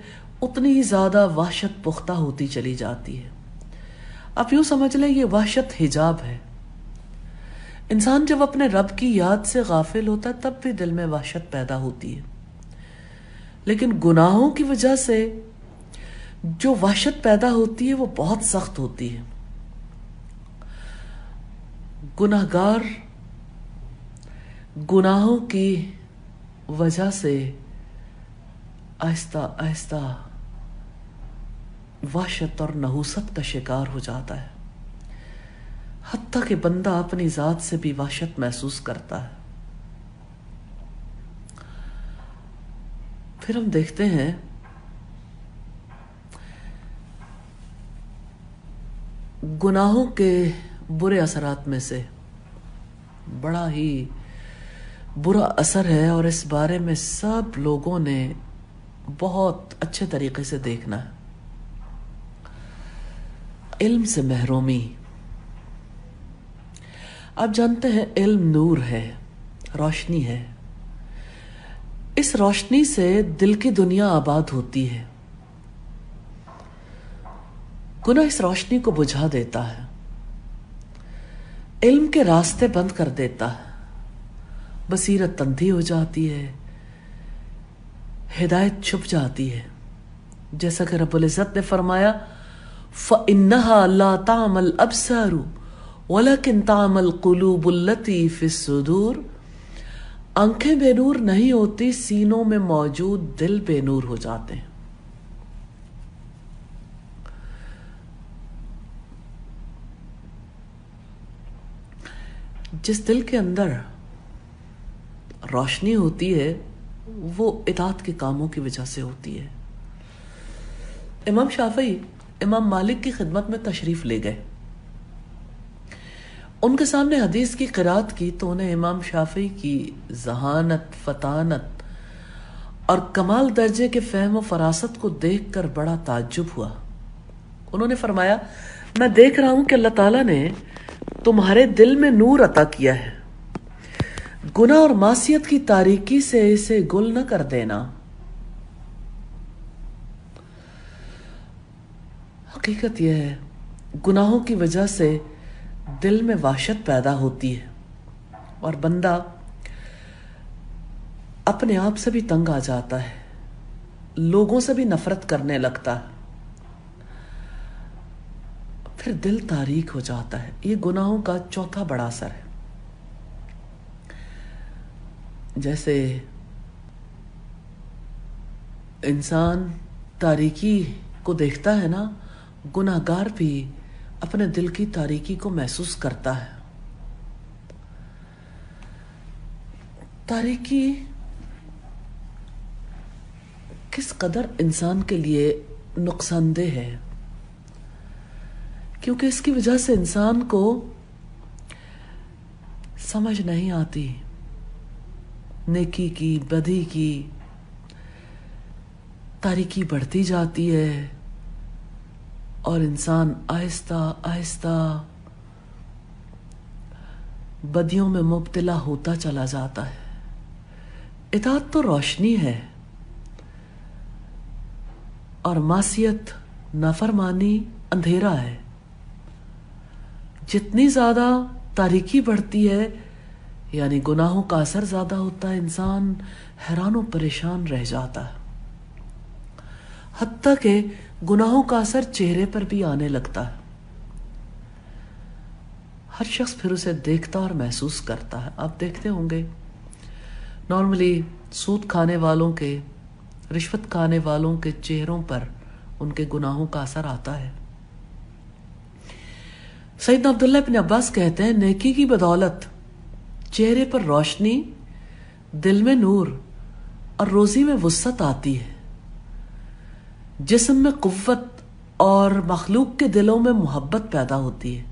اتنی ہی زیادہ وحشت پختہ ہوتی چلی جاتی ہے. آپ یوں سمجھ لیں یہ وحشت حجاب ہے. انسان جب اپنے رب کی یاد سے غافل ہوتا ہے تب بھی دل میں وحشت پیدا ہوتی ہے، لیکن گناہوں کی وجہ سے جو وحشت پیدا ہوتی ہے وہ بہت سخت ہوتی ہے. گناہگار گناہوں کی وجہ سے آہستہ آہستہ وحشت اور نحوست کا شکار ہو جاتا ہے، حتیٰ کہ بندہ اپنی ذات سے بھی وحشت محسوس کرتا ہے. پھر ہم دیکھتے ہیں گناہوں کے برے اثرات میں سے بڑا ہی برا اثر ہے، اور اس بارے میں سب لوگوں نے بہت اچھے طریقے سے دیکھنا ہے. علم سے محرومی. آپ جانتے ہیں علم نور ہے، روشنی ہے. اس روشنی سے دل کی دنیا آباد ہوتی ہے. گناہ اس روشنی کو بجھا دیتا ہے، علم کے راستے بند کر دیتا ہے، بصیرت اندھی ہو جاتی ہے، ہدایت چھپ جاتی ہے. جیسا کہ رب العزت نے فرمایا فَإِنَّهَا لَا تَعْمَى الْأَبْصَارُ وَلَكِنْ تَعْمَى الْقُلُوبُ الَّتِي فِي الصُّدُورِ. آنکھیں بے نور نہیں ہوتی، سینوں میں موجود دل بے نور ہو جاتے ہیں. جس دل کے اندر روشنی ہوتی ہے وہ اطاعت کے کاموں کی وجہ سے ہوتی ہے. امام شافعی امام مالک کی خدمت میں تشریف لے گئے. ان کے سامنے حدیث کی قرات کی تو انہیں امام شافعی کی ذہانت، فطانت اور کمال درجے کے فہم و فراست کو دیکھ کر بڑا تعجب ہوا. انہوں نے فرمایا میں دیکھ رہا ہوں کہ اللہ تعالیٰ نے تمہارے دل میں نور عطا کیا ہے، گناہ اور معصیت کی تاریکی سے اسے گل نہ کر دینا. حقیقت یہ ہے گناہوں کی وجہ سے دل میں وحشت پیدا ہوتی ہے اور بندہ اپنے آپ سے بھی تنگ آ جاتا ہے، لوگوں سے بھی نفرت کرنے لگتا ہے، پھر دل تاریک ہو جاتا ہے. یہ گناہوں کا چوتھا بڑا اثر ہے. جیسے انسان تاریکی کو دیکھتا ہے نا، گناہگار بھی اپنے دل کی تاریکی کو محسوس کرتا ہے. تاریکی کس قدر انسان کے لیے نقصان دہ ہے، کیونکہ اس کی وجہ سے انسان کو سمجھ نہیں آتی نیکی کی بدی کی. تاریکی بڑھتی جاتی ہے اور انسان آہستہ آہستہ بدیوں میں مبتلا ہوتا چلا جاتا ہے. اطاعت تو روشنی ہے اور معصیت نافرمانی اندھیرا ہے. جتنی زیادہ تاریکی بڑھتی ہے یعنی گناہوں کا اثر زیادہ ہوتا ہے، انسان حیران و پریشان رہ جاتا ہے، حتیٰ کہ گناہوں کا اثر چہرے پر بھی آنے لگتا ہے. ہر شخص پھر اسے دیکھتا اور محسوس کرتا ہے. آپ دیکھتے ہوں گے نارملی سود کھانے والوں کے، رشوت کھانے والوں کے چہروں پر ان کے گناہوں کا اثر آتا ہے. سیدنا عبداللہ ابن عباس کہتے ہیں نیکی کی بدولت چہرے پر روشنی، دل میں نور اور روزی میں وسعت آتی ہے، جسم میں قوت اور مخلوق کے دلوں میں محبت پیدا ہوتی ہے،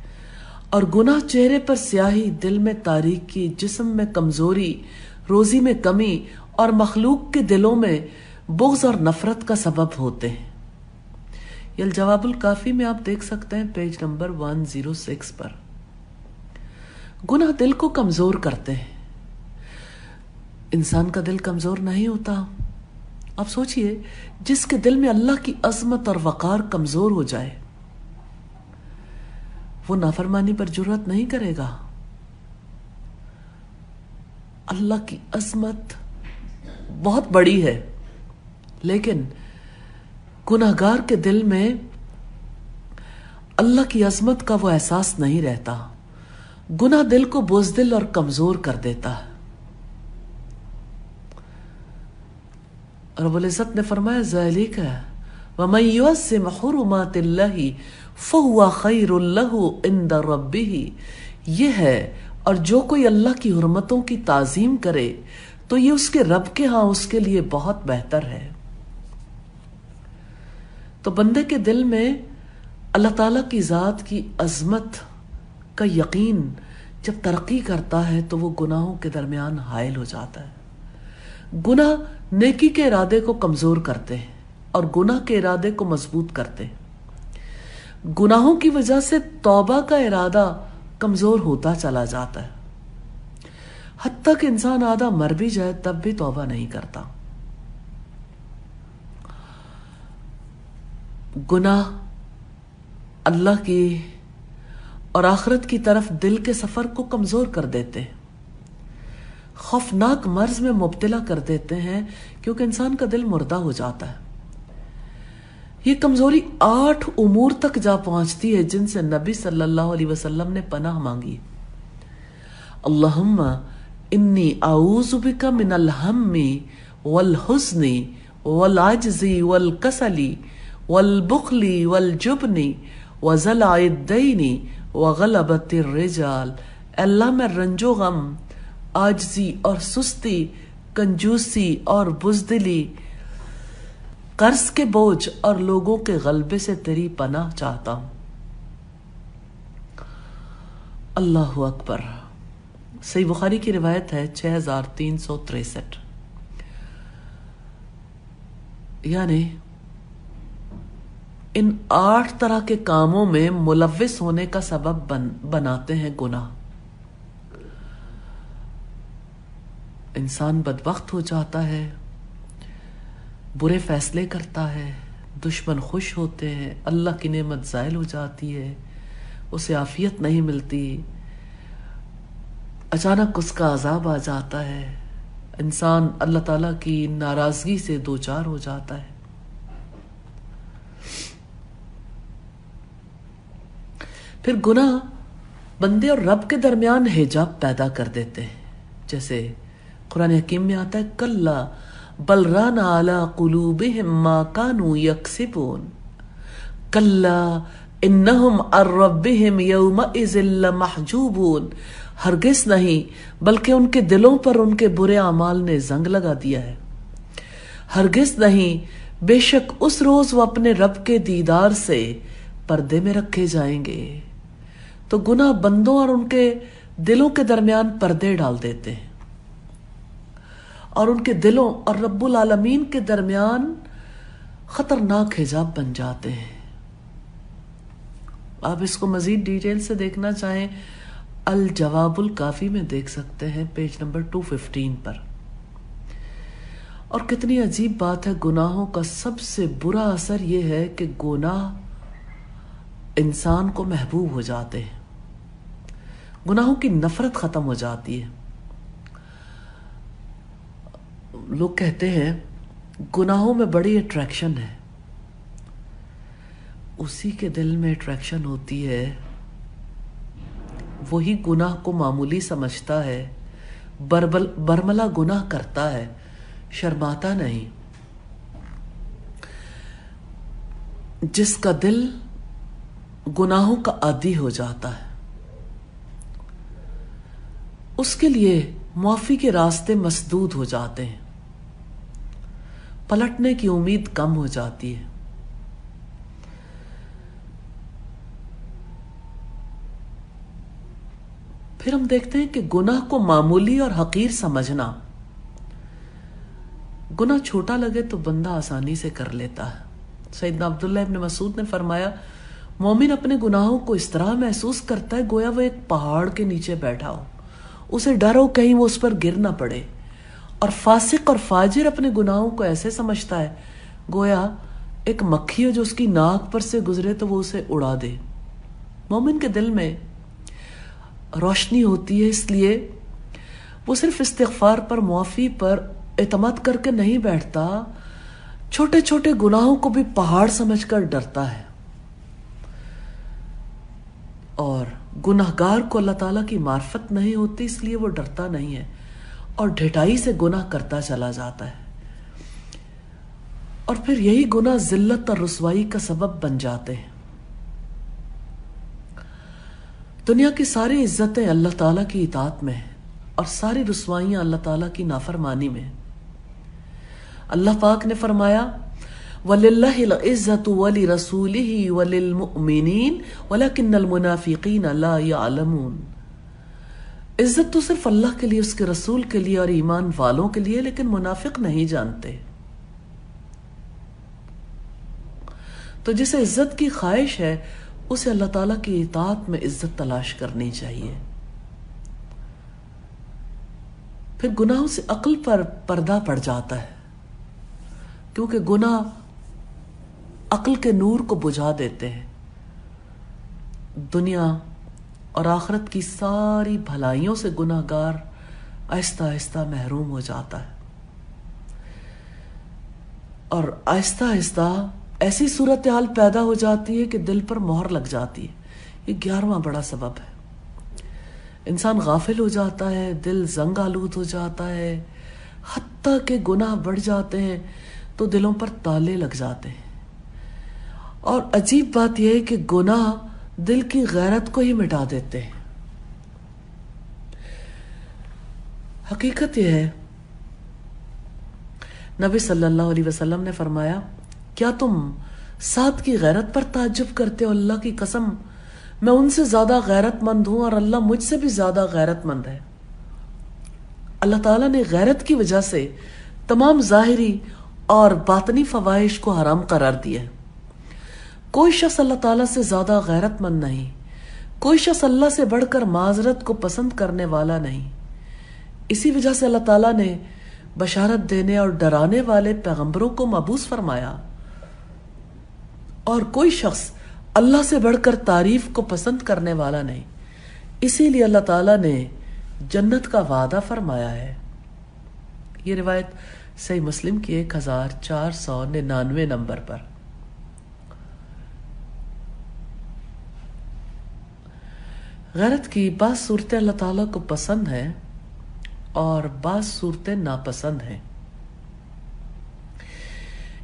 اور گناہ چہرے پر سیاہی، دل میں تاریکی، جسم میں کمزوری، روزی میں کمی اور مخلوق کے دلوں میں بغض اور نفرت کا سبب ہوتے ہیں۔ یہ الجواب الکافی میں آپ دیکھ سکتے ہیں پیج نمبر 106 پر۔ گناہ دل کو کمزور کرتے ہیں۔ انسان کا دل کمزور نہیں ہوتا۔ آپ سوچئے، جس کے دل میں اللہ کی عظمت اور وقار کمزور ہو جائے وہ نافرمانی پر جرأت نہیں کرے گا۔ اللہ کی عظمت بہت بڑی ہے، لیکن گناہگار کے دل میں اللہ کی عظمت کا وہ احساس نہیں رہتا۔ گناہ دل کو بزدل اور کمزور کر دیتا ہے۔ رب العزت نے فرمایا ذالک ومن یعظم حرمات اللہ فہو خیر لہ عند ربہ، یہ ہے اور جو کوئی اللہ کی حرمتوں کی تعظیم کرے تو یہ اس کے رب کے ہاں اس کے لیے بہت بہتر ہے۔ تو بندے کے دل میں اللہ تعالیٰ کی ذات کی عظمت کا یقین جب ترقی کرتا ہے تو وہ گناہوں کے درمیان حائل ہو جاتا ہے۔ گناہ نیکی کے ارادے کو کمزور کرتے ہیں اور گناہ کے ارادے کو مضبوط کرتے ہیں۔ گناہوں کی وجہ سے توبہ کا ارادہ کمزور ہوتا چلا جاتا ہے، حتیٰ کہ انسان آدھا مر بھی جائے تب بھی توبہ نہیں کرتا۔ گناہ اللہ کی اور آخرت کی طرف دل کے سفر کو کمزور کر دیتے ہیں، خوفناک مرض میں مبتلا کر دیتے ہیں، کیونکہ انسان کا دل مردہ ہو جاتا ہے۔ یہ کمزوری 8 امور تک جا پہنچتی ہے جن سے نبی صلی اللہ علیہ وسلم نے پناہ مانگی۔ اللہم انی اعوذ بک من الہم والحزن والعجز والکسل والبخل والجبن وضلع الدین وغلبۃ الرجال۔ اللہ میں رنج و غم، عاجزی اور سستی، کنجوسی اور بزدلی، قرض کے بوجھ اور لوگوں کے غلبے سے تیری پناہ چاہتا ہوں۔ اللہ اکبر۔ صحیح بخاری کی روایت ہے 6363۔ یعنی ان 8 طرح کے کاموں میں ملوث ہونے کا سبب بناتے ہیں گناہ۔ انسان بدبخت ہو جاتا ہے، برے فیصلے کرتا ہے، دشمن خوش ہوتے ہیں، اللہ کی نعمت زائل ہو جاتی ہے، اسے عافیت نہیں ملتی، اچانک اس کا عذاب آ جاتا ہے، انسان اللہ تعالیٰ کی ناراضگی سے دوچار ہو جاتا ہے۔ پھر گناہ بندے اور رب کے درمیان حجاب پیدا کر دیتے ہیں، جیسے قرآن حکیم میں آتا ہے کلا بل ران علی قلوبہم ما کانوا یکسبون کلا انہم عن ربہم یومئذ لمحجوبون۔ ہرگز نہیں، بلکہ ان کے دلوں پر ان کے برے اعمال نے زنگ لگا دیا ہے۔ ہرگز نہیں، بے شک اس روز وہ اپنے رب کے دیدار سے پردے میں رکھے جائیں گے۔ تو گناہ بندوں اور ان کے دلوں کے درمیان پردے ڈال دیتے ہیں، اور ان کے دلوں اور رب العالمین کے درمیان خطرناک حجاب بن جاتے ہیں۔ آپ اس کو مزید ڈیٹیل سے دیکھنا چاہیں الجواب الکافی میں دیکھ سکتے ہیں پیج نمبر 215 پر۔ اور کتنی عجیب بات ہے، گناہوں کا سب سے برا اثر یہ ہے کہ گناہ انسان کو محبوب ہو جاتے ہیں، گناہوں کی نفرت ختم ہو جاتی ہے۔ لوگ کہتے ہیں گناہوں میں بڑی اٹریکشن ہے، اسی کے دل میں اٹریکشن ہوتی ہے، وہی گناہ کو معمولی سمجھتا ہے، برملا گناہ کرتا ہے، شرماتا نہیں۔ جس کا دل گناہوں کا عادی ہو جاتا ہے اس کے لیے معافی کے راستے مسدود ہو جاتے ہیں، پلٹنے کی امید کم ہو جاتی ہے۔ پھر ہم دیکھتے ہیں کہ گناہ کو معمولی اور حقیر سمجھنا گناہ چھوٹا لگے تو بندہ آسانی سے کر لیتا ہے. سیدنا عبداللہ ابن مسعود نے فرمایا مومن اپنے گناہوں کو اس طرح محسوس کرتا ہے گویا وہ ایک پہاڑ کے نیچے بیٹھا ہو، اسے ڈر ہو کہیں وہ اس پر گر نہ پڑے. اور فاسق اور فاجر اپنے گناہوں کو ایسے سمجھتا ہے گویا ایک مکھی ہو جو اس کی ناک پر سے گزرے تو وہ اسے اڑا دے. مومن کے دل میں روشنی ہوتی ہے، اس لیے وہ صرف استغفار پر، معافی پر اعتماد کر کے نہیں بیٹھتا، چھوٹے چھوٹے گناہوں کو بھی پہاڑ سمجھ کر ڈرتا ہے. اور گناہگار کو اللہ تعالیٰ کی معرفت نہیں ہوتی، اس لیے وہ ڈرتا نہیں ہے اور ڈھٹائی سے گناہ کرتا چلا جاتا ہے. اور پھر یہی گناہ ذلت اور رسوائی کا سبب بن جاتے ہیں. دنیا کی ساری عزتیں اللہ تعالیٰ کی اطاعت میں ہیں اور ساری رسوائیاں اللہ تعالیٰ کی نافرمانی میں. اللہ پاک نے فرمایا وَلِلَّهِ الْعِزَّةُ وَلِرَسُولِهِ وَلِلْمُؤْمِنِينَ وَلَكِنَّ الْمُنَافِقِينَ لَا يَعْلَمُونَ. عزت تو صرف اللہ کے لیے، اس کے رسول کے لیے اور ایمان والوں کے لیے، لیکن منافق نہیں جانتے. تو جسے عزت کی خواہش ہے اسے اللہ تعالیٰ کی اطاعت میں عزت تلاش کرنی چاہیے. پھر گناہوں سے عقل پر پردہ پڑ جاتا ہے، کیونکہ گناہ عقل کے نور کو بجھا دیتے ہیں. دنیا اور آخرت کی ساری بھلائیوں سے گناہگار آہستہ آہستہ محروم ہو جاتا ہے، اور آہستہ آہستہ ایسی صورتحال پیدا ہو جاتی ہے کہ دل پر مہر لگ جاتی ہے. یہ 11واں بڑا سبب ہے. انسان غافل ہو جاتا ہے، دل زنگ آلود ہو جاتا ہے، حتیٰ کہ گناہ بڑھ جاتے ہیں تو دلوں پر تالے لگ جاتے ہیں. اور عجیب بات یہ ہے کہ گناہ دل کی غیرت کو ہی مٹا دیتے ہیں. حقیقت یہ ہے، نبی صلی اللہ علیہ وسلم نے فرمایا کیا تم سعد کی غیرت پر تعجب کرتے ہو؟ اللہ کی قسم میں ان سے زیادہ غیرت مند ہوں اور اللہ مجھ سے بھی زیادہ غیرت مند ہے. اللہ تعالیٰ نے غیرت کی وجہ سے تمام ظاہری اور باطنی فواحش کو حرام قرار دیا ہے. کوئی شخص اللہ تعالیٰ سے زیادہ غیرت مند نہیں، کوئی شخص اللہ سے بڑھ کر معذرت کو پسند کرنے والا نہیں. اسی وجہ سے اللہ تعالیٰ نے بشارت دینے اور ڈرانے والے پیغمبروں کو مبعوث فرمایا. اور کوئی شخص اللہ سے بڑھ کر تعریف کو پسند کرنے والا نہیں. اسی لیے اللہ تعالیٰ نے جنت کا وعدہ فرمایا ہے. یہ روایت صحیح مسلم کی 1499 نمبر پر. غیرت کی بعض صورتیں اللہ تعالیٰ کو پسند ہیں اور بعض صورتیں ناپسند ہیں.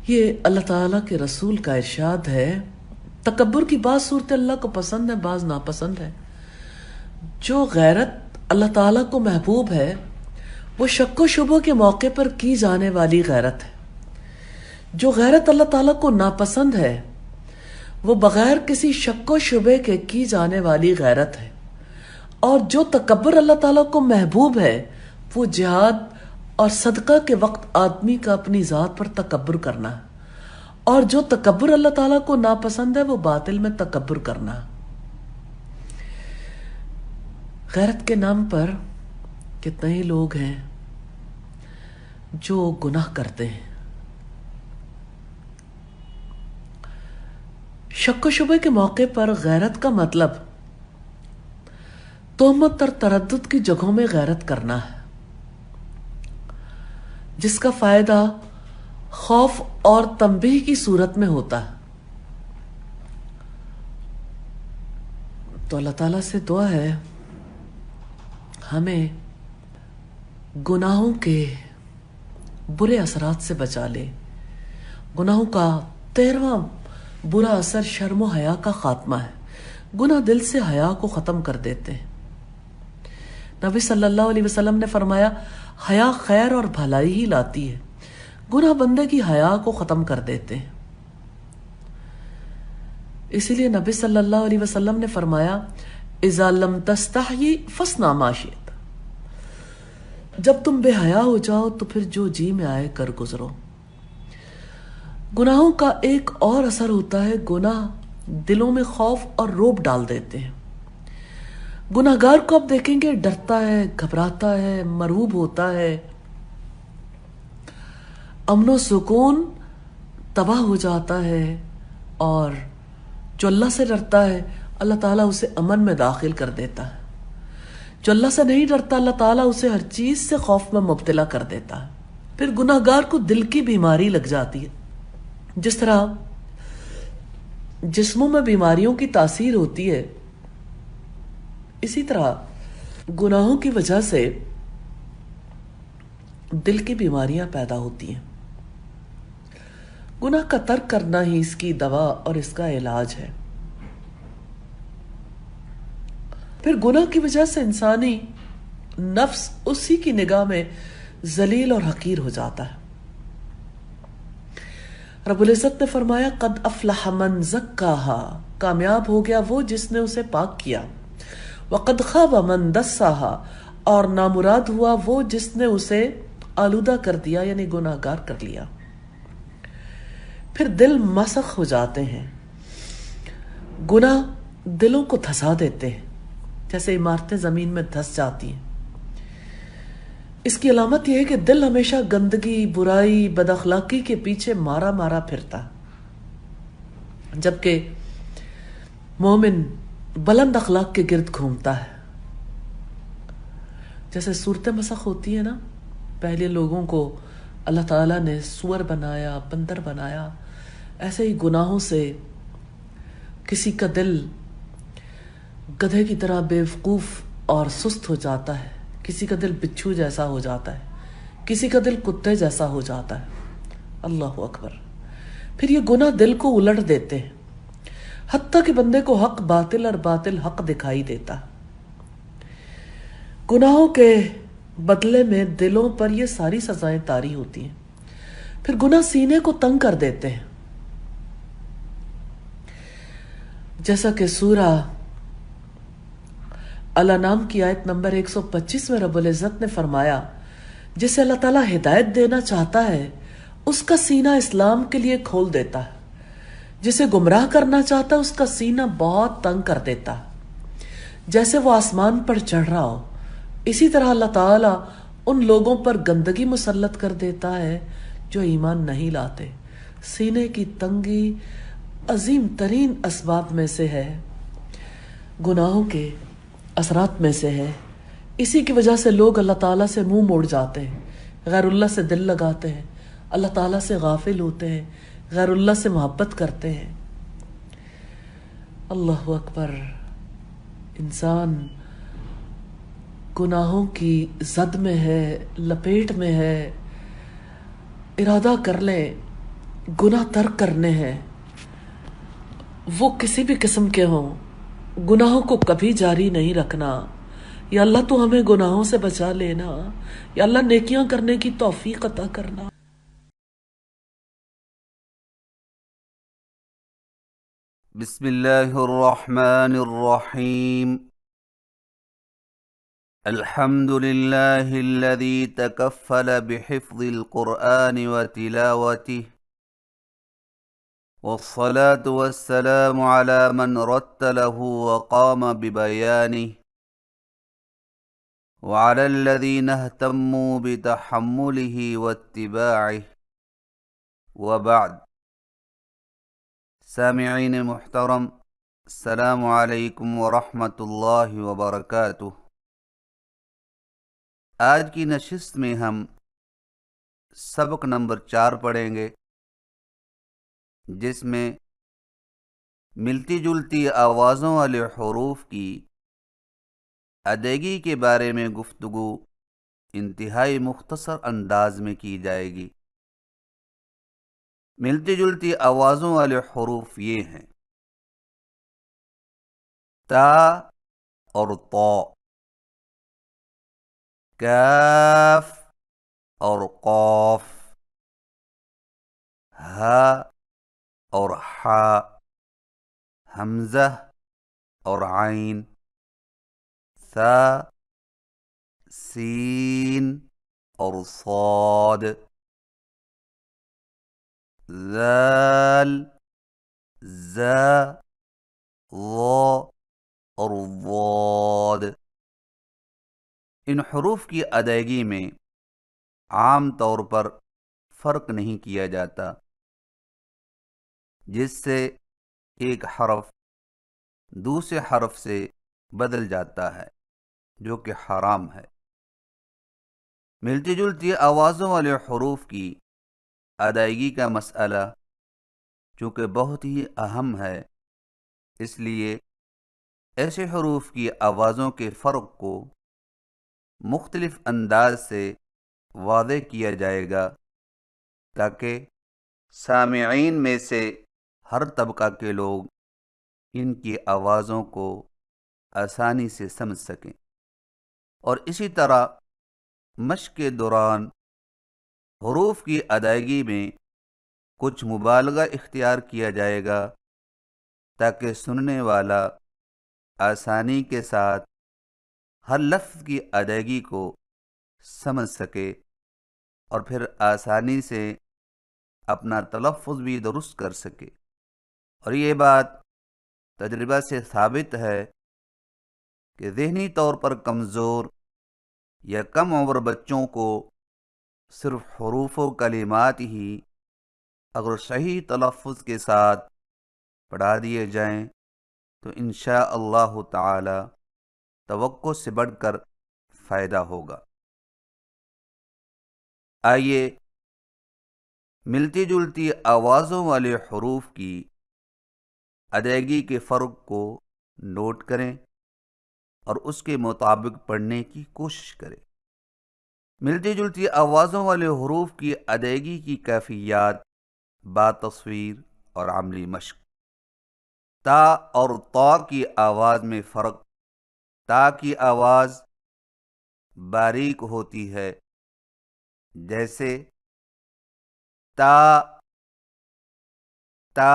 یہ اللہ تعالیٰ کے رسول کا ارشاد ہے. تکبر کی بعض صورتیں اللہ کو پسند ہیں، بعض ناپسند ہیں. جو غیرت اللہ تعالیٰ کو محبوب ہے وہ شک و شبہ کے موقع پر کی جانے والی غیرت ہے. جو غیرت اللہ تعالیٰ کو ناپسند ہے وہ بغیر کسی شک و شبہ کے کی جانے والی غیرت ہے. اور جو تکبر اللہ تعالیٰ کو محبوب ہے وہ جہاد اور صدقہ کے وقت آدمی کا اپنی ذات پر تکبر کرنا ہے. اور جو تکبر اللہ تعالیٰ کو ناپسند ہے وہ باطل میں تکبر کرنا. غیرت کے نام پر کتنے ہی لوگ ہیں جو گناہ کرتے ہیں. شک و شبہ کے موقع پر غیرت کا مطلب تہمت اور تردد کی جگہوں میں غیرت کرنا ہے، جس کا فائدہ خوف اور تنبیہ کی صورت میں ہوتا ہے. تو اللہ تعالیٰ سے دعا ہے ہمیں گناہوں کے برے اثرات سے بچا لے. گناہوں کا 13واں برا اثر شرم و حیا کا خاتمہ ہے. گناہ دل سے حیا کو ختم کر دیتے ہیں. نبی صلی اللہ علیہ وسلم نے فرمایا حیا خیر اور بھلائی ہی لاتی ہے. گناہ بندے کی حیا کو ختم کر دیتے ہیں. اسی لیے نبی صلی اللہ علیہ وسلم نے فرمایا اذا لم تستحی فاصنع ما شئت. جب تم بے حیا ہو جاؤ تو پھر جو جی میں آئے کر گزرو۔ گناہوں کا ایک اور اثر ہوتا ہے، گناہ دلوں میں خوف اور روب ڈال دیتے ہیں۔ گناہگار کو آپ دیکھیں گے ڈرتا ہے، گھبراتا ہے، مرعوب ہوتا ہے، امن و سکون تباہ ہو جاتا ہے، اور جو اللہ سے ڈرتا ہے اللہ تعالیٰ اسے امن میں داخل کر دیتا ہے۔ جو اللہ سے نہیں ڈرتا اللہ تعالیٰ اسے ہر چیز سے خوف میں مبتلا کر دیتا ہے۔ پھر گناہگار کو دل کی بیماری لگ جاتی ہے۔ جس طرح جسموں میں بیماریوں کی تاثیر ہوتی ہے، اسی طرح گناہوں کی وجہ سے دل کی بیماریاں پیدا ہوتی ہیں۔ گناہ کا ترک کرنا ہی اس کی دوا اور اس کا علاج ہے۔ پھر گناہ کی وجہ سے انسانی نفس اسی کی نگاہ میں ذلیل اور حقیر ہو جاتا ہے۔ رب العزت نے فرمایا قد افلح من زکاہا، کامیاب ہو گیا وہ جس نے اسے پاک کیا، وقد خاب من دساہا، اور نامراد ہوا وہ جس نے اسے آلودہ کر دیا یعنی گناہگار کر لیا۔ پھر دل مسخ ہو جاتے ہیں، گناہ دلوں کو دھسا دیتے ہیں جیسے عمارتیں زمین میں دھس جاتی ہیں۔ اس کی علامت یہ ہے کہ دل ہمیشہ گندگی، برائی، بد اخلاقی کے پیچھے مارا مارا پھرتا، جبکہ مومن بلند اخلاق کے گرد گھومتا ہے۔ جیسے صورتیں مسخ ہوتی ہیں نا، پہلے لوگوں کو اللہ تعالیٰ نے سور بنایا، بندر بنایا، ایسے ہی گناہوں سے کسی کا دل گدھے کی طرح بے وقوف اور سست ہو جاتا ہے، کسی کا دل بچھو جیسا ہو جاتا ہے، کسی کا دل کتے جیسا ہو جاتا ہے۔ اللہ اکبر۔ پھر یہ گناہ دل کو الٹ دیتے ہیں، حتیٰ کہ بندے کو حق باطل اور باطل حق دکھائی دیتا۔ گناہوں کے بدلے میں دلوں پر یہ ساری سزائیں طاری ہوتی ہیں۔ پھر گناہ سینے کو تنگ کر دیتے ہیں، جیسا کہ سورہ الانعام کی آیت نمبر 125 میں رب العزت نے فرمایا جسے اللہ تعالیٰ ہدایت دینا چاہتا ہے اس کا سینہ اسلام کے لیے کھول دیتا ہے، جسے گمراہ کرنا چاہتا ہے اس کا سینہ بہت تنگ کر دیتا ہے، جیسے وہ آسمان پر چڑھ رہا ہو۔ اسی طرح اللہ تعالیٰ ان لوگوں پر گندگی مسلط کر دیتا ہے جو ایمان نہیں لاتے۔ سینے کی تنگی عظیم ترین اسباب میں سے ہے، گناہوں کے اثرات میں سے ہے۔ اسی کی وجہ سے لوگ اللہ تعالیٰ سے منہ موڑ جاتے ہیں، غیر اللہ سے دل لگاتے ہیں، اللہ تعالیٰ سے غافل ہوتے ہیں، غیر اللہ سے محبت کرتے ہیں۔ اللہ اکبر۔ انسان گناہوں کی زد میں ہے، لپیٹ میں ہے، ارادہ کر لیں گناہ ترک کرنے ہیں، وہ کسی بھی قسم کے ہوں، گناہوں کو کبھی جاری نہیں رکھنا۔ یا اللہ تو ہمیں گناہوں سے بچا لینا، یا اللہ نیکیاں کرنے کی توفیق عطا کرنا۔ بسم اللہ الرحمن الرحیم۔ الحمد للہ الذی تکفل بحفظ القرآن وتلاوته، والصلاة والسلام على من رتله وقام ببیانه، وعلى الذين اهتموا بتحمله واتباعه، وبعد۔ سامعین محترم، السلام علیکم ورحمۃ اللہ وبرکاتہ۔ آج کی نشست میں ہم سبق نمبر 4 پڑھیں گے، جس میں ملتی جلتی آوازوں والے حروف کی ادائیگی کے بارے میں گفتگو انتہائی مختصر انداز میں کی جائے گی۔ ملتی جلتی آوازوں والے حروف یہ ہیں: تا اور طا، کاف اور قاف، ہا اور حا، حمزہ اور عین، ثا، سین اور صاد، ذال، ذا، ظا اور ضاد۔ ان حروف کی ادائیگی میں عام طور پر فرق نہیں کیا جاتا، جس سے ایک حرف دوسرے حرف سے بدل جاتا ہے، جو کہ حرام ہے۔ ملتی جلتی آوازوں والے حروف کی ادائیگی کا مسئلہ چونکہ بہت ہی اہم ہے، اس لیے ایسے حروف کی آوازوں کے فرق کو مختلف انداز سے واضح کیا جائے گا تاکہ سامعین میں سے ہر طبقہ کے لوگ ان کی آوازوں کو آسانی سے سمجھ سکیں، اور اسی طرح مشق کے دوران حروف کی ادائیگی میں کچھ مبالغہ اختیار کیا جائے گا تاکہ سننے والا آسانی کے ساتھ ہر لفظ کی ادائیگی کو سمجھ سکے اور پھر آسانی سے اپنا تلفظ بھی درست کر سکے۔ اور یہ بات تجربہ سے ثابت ہے کہ ذہنی طور پر کمزور یا کم عمر بچوں کو صرف حروف و کلمات ہی اگر صحیح تلفظ کے ساتھ پڑھا دیے جائیں تو انشاء اللہ تعالی توقع سے بڑھ کر فائدہ ہوگا۔ آئیے ملتی جلتی آوازوں والے حروف کی ادائیگی کے فرق کو نوٹ کریں اور اس کے مطابق پڑھنے کی کوشش کریں۔ ملتی جلتی آوازوں والے حروف کی ادائیگی کی کیفیات باتصویر اور عملی مشق۔ تا اور طا کی آواز میں فرق۔ تا کی آواز باریک ہوتی ہے، جیسے تا تا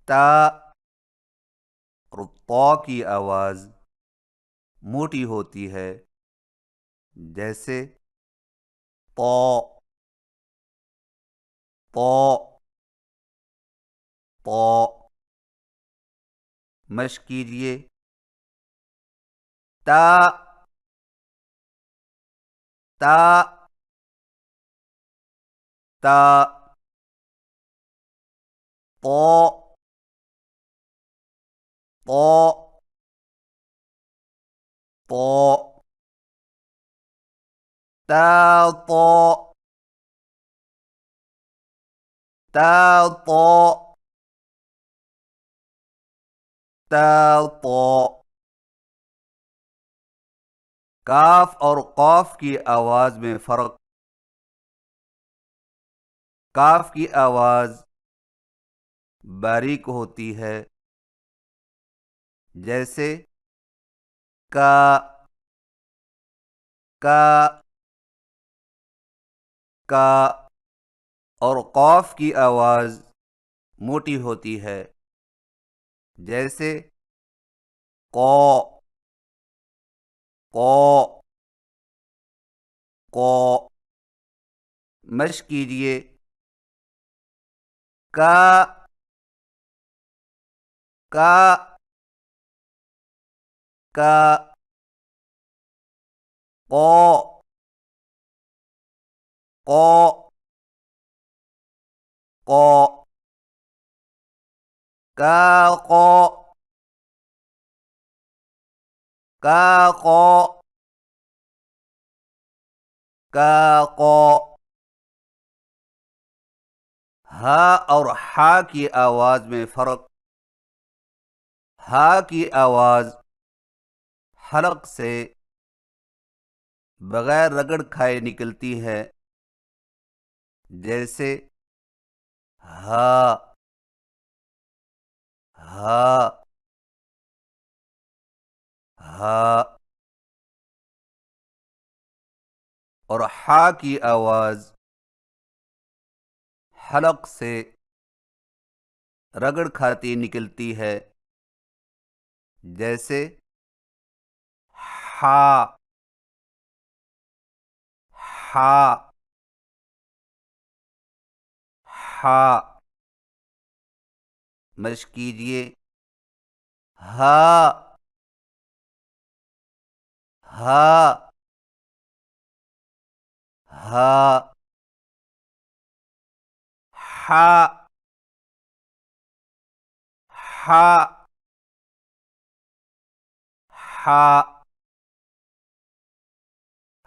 تا، اور طا کی آواز موٹی ہوتی ہے، جیسے طا طا طا۔ مشق کیجیے۔ تا تا تا، طا طا طا، تا طا تا طا تا طا۔ کاف اور قاف کی آواز میں فرق۔ کاف کی آواز باریک ہوتی ہے، جیسے کا کا کا، اور قاف کی آواز موٹی ہوتی ہے، جیسے قا قا قا۔ مشق کیجیے۔ کا کا کا، قا قا قا، کا قا کا قا کا قا۔ ہا اور ہا کی آواز میں فرق۔ ہا کی آواز حلق سے بغیر رگڑ کھائے نکلتی ہے، جیسے ہا ہا ہا۔ اور ہا کی آواز حلق سے رگڑ کھاتی نکلتی ہے، جیسے ہا ہا ہا مشق کیجئے ہا ہا ہا ہا ہا ہا ہا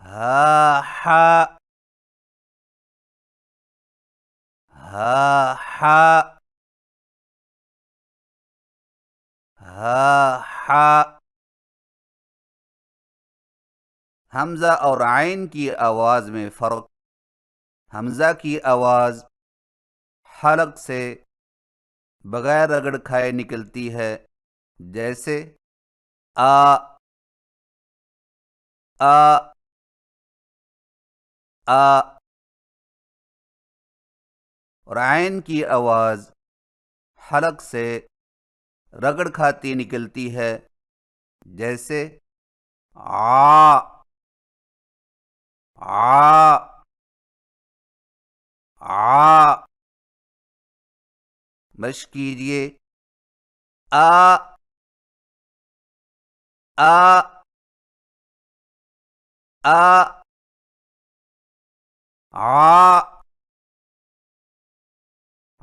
ہا ہا ہا ہا ہا حمزہ اور عین کی آواز میں فرق۔ حمزہ کی آواز حلق سے بغیر رگڑ کھائے نکلتی ہے، جیسے آ آ آ، اور عین کی آواز حلق سے رگڑ کھاتی نکلتی ہے، جیسے آ آ آ۔ مشق کیجئے آ آ آ آ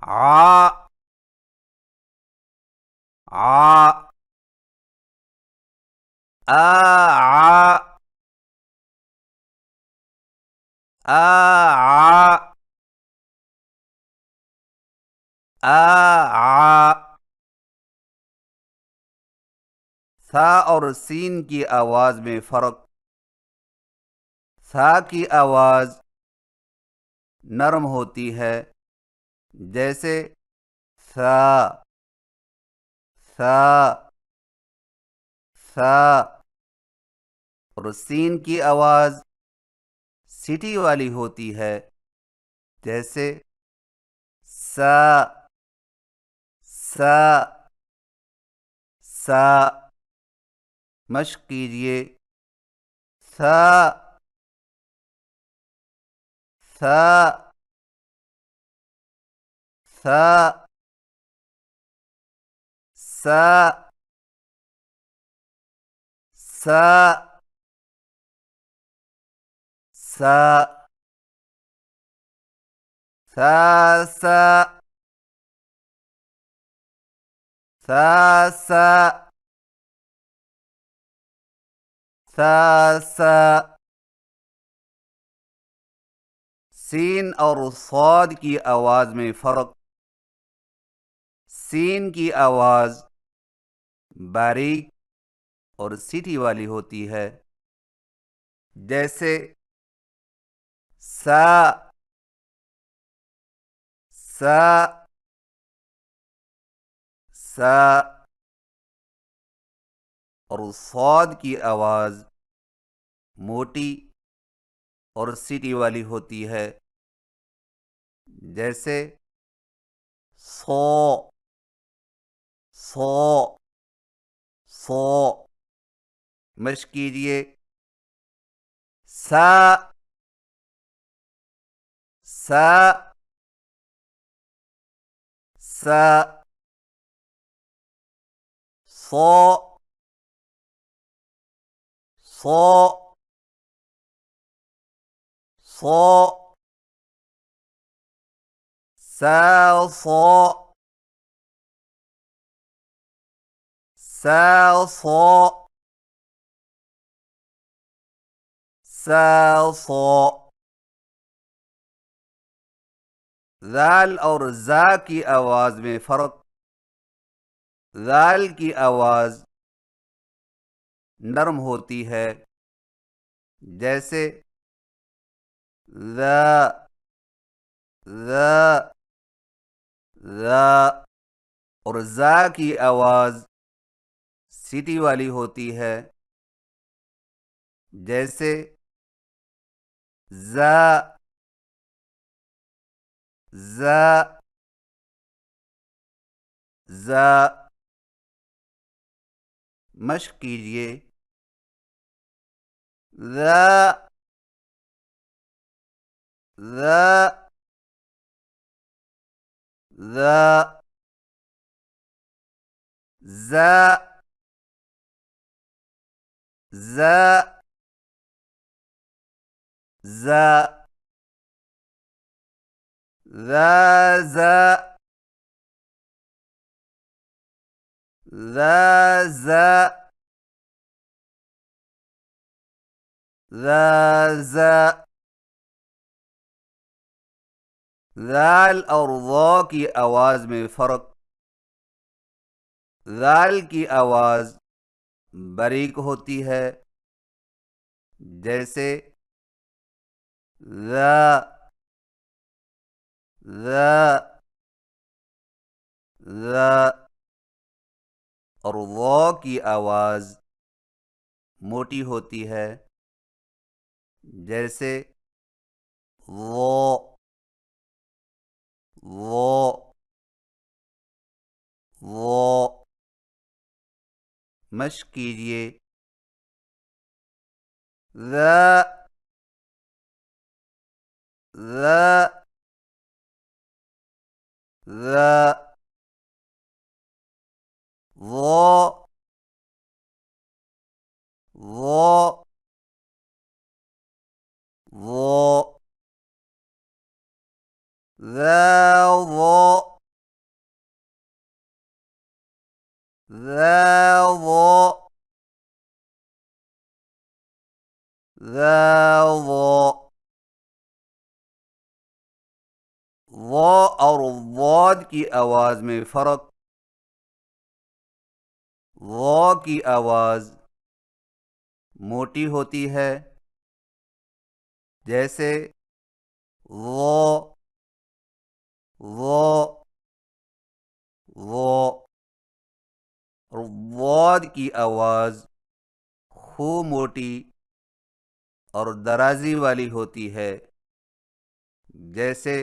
آ آ آ آ آ۔ ثا اور سین کی آواز میں فرق۔ ثا کی آواز نرم ہوتی ہے، جیسے ثا ثا ثا، اور سین کی آواز سیٹی والی ہوتی ہے، جیسے سا سا سا۔ مشق کیجئے سا سا سا سا سا سا سا سا سا سا سا سا۔ سین اور صاد کی آواز میں فرق۔ سین کی آواز باریک اور سیٹی والی ہوتی ہے، جیسے سا سا سا، اور صاد کی آواز موٹی اور سیٹی والی ہوتی ہے، جیسے سو سو سو۔ مشق کیجئے سا سا سا، سو سو سو، سا سو سا سو سا سو۔ ذال اور زا کی آواز میں فرق۔ ذال کی آواز نرم ہوتی ہے، جیسے ذا ذا ذا، اور زا کی آواز سیٹی والی ہوتی ہے، جیسے زا زا زا۔ مشق کیجئے ذا ذا ذا ذا ذا ذا ذا ذا ذا ذا ذا ذا ذال اور ضا کی آواز میں فرق. ذال کی آواز باریک ہوتی ہے جیسے ذا ذا ذا، اور ضا کی آواز موٹی ہوتی ہے جیسے ضا ضا ضا. مشق کیجئے. ذا ذا ذا ضا ضا ضا ذا ضا ذا ضا ذا ضا. ضا اور ضاد کی آواز میں فرق. ضا کی آواز موٹی ہوتی ہے جیسے ضا ضا ضا، اور ضاد کی آواز خوب موٹی اور درازی والی ہوتی ہے جیسے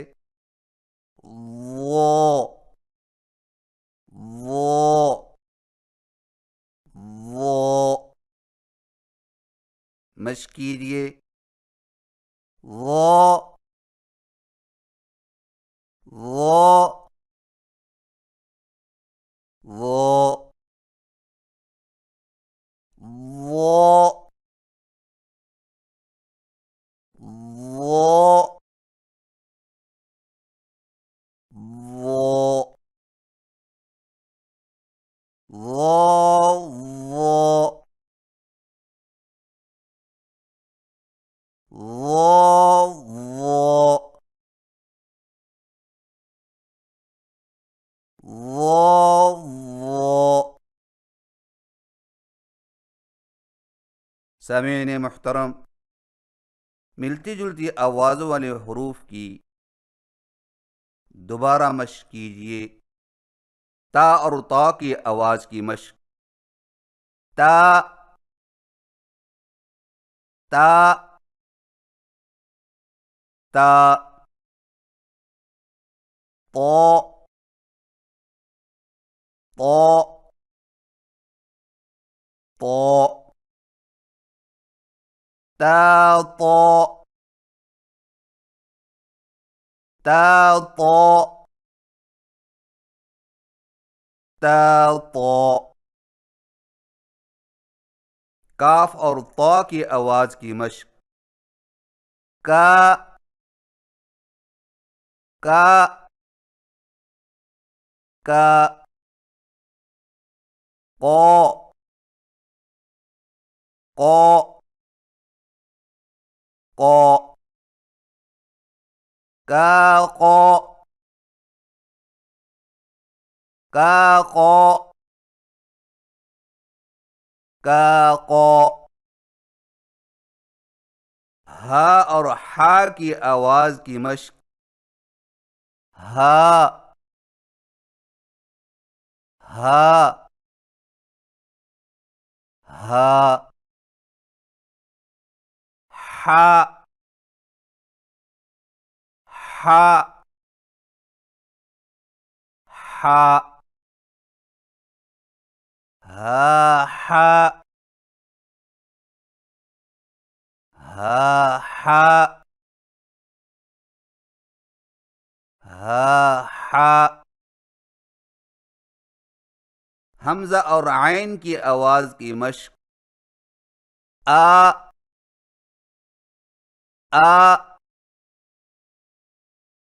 ضا ضا ضا. مشق کیجئے. ضا ضا ضا ضا ضا ضا ضا ضا ضا ضا ضا. سامعین محترم، ملتی جلتی آوازوں والے حروف کی دوبارہ مشق کیجئے. تا اور طا کی آواز کی مشق. تا تا تا، طا طا طا، تا طا تا طا تا طا. کاف اور طا کی آواز کی مشق. کا کا کا، قا قا قا، کا قا کا قا کا قا. ہا اور ہا کی آواز کی مشق. ہا ہا ہا، ہا ہا ہا، ہا ہا ہا ہا. حمزہ اور عین کی آواز کی مشق. آ آ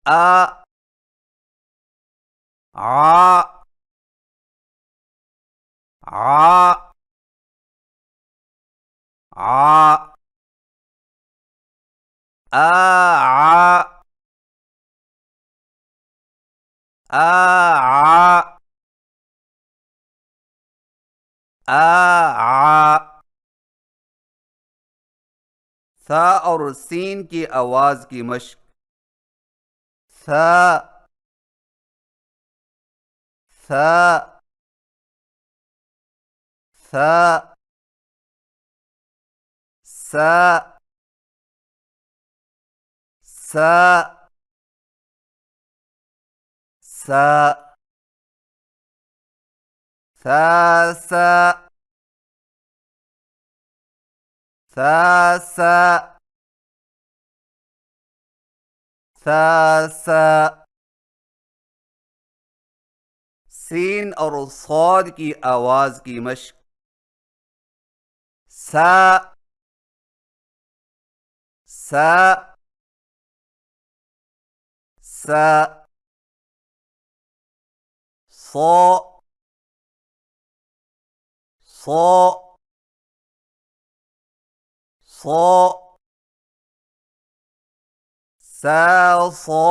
آ آ آ آ آ آ آ. ثا اور سین کی آواز کی مشق. ثا ثا ثا ثا ثا ثا ثا ثا ثا ثا ثا ثا. سین اور صاد کی آواز کی مشق. سا سا سا صو صو صو سا صو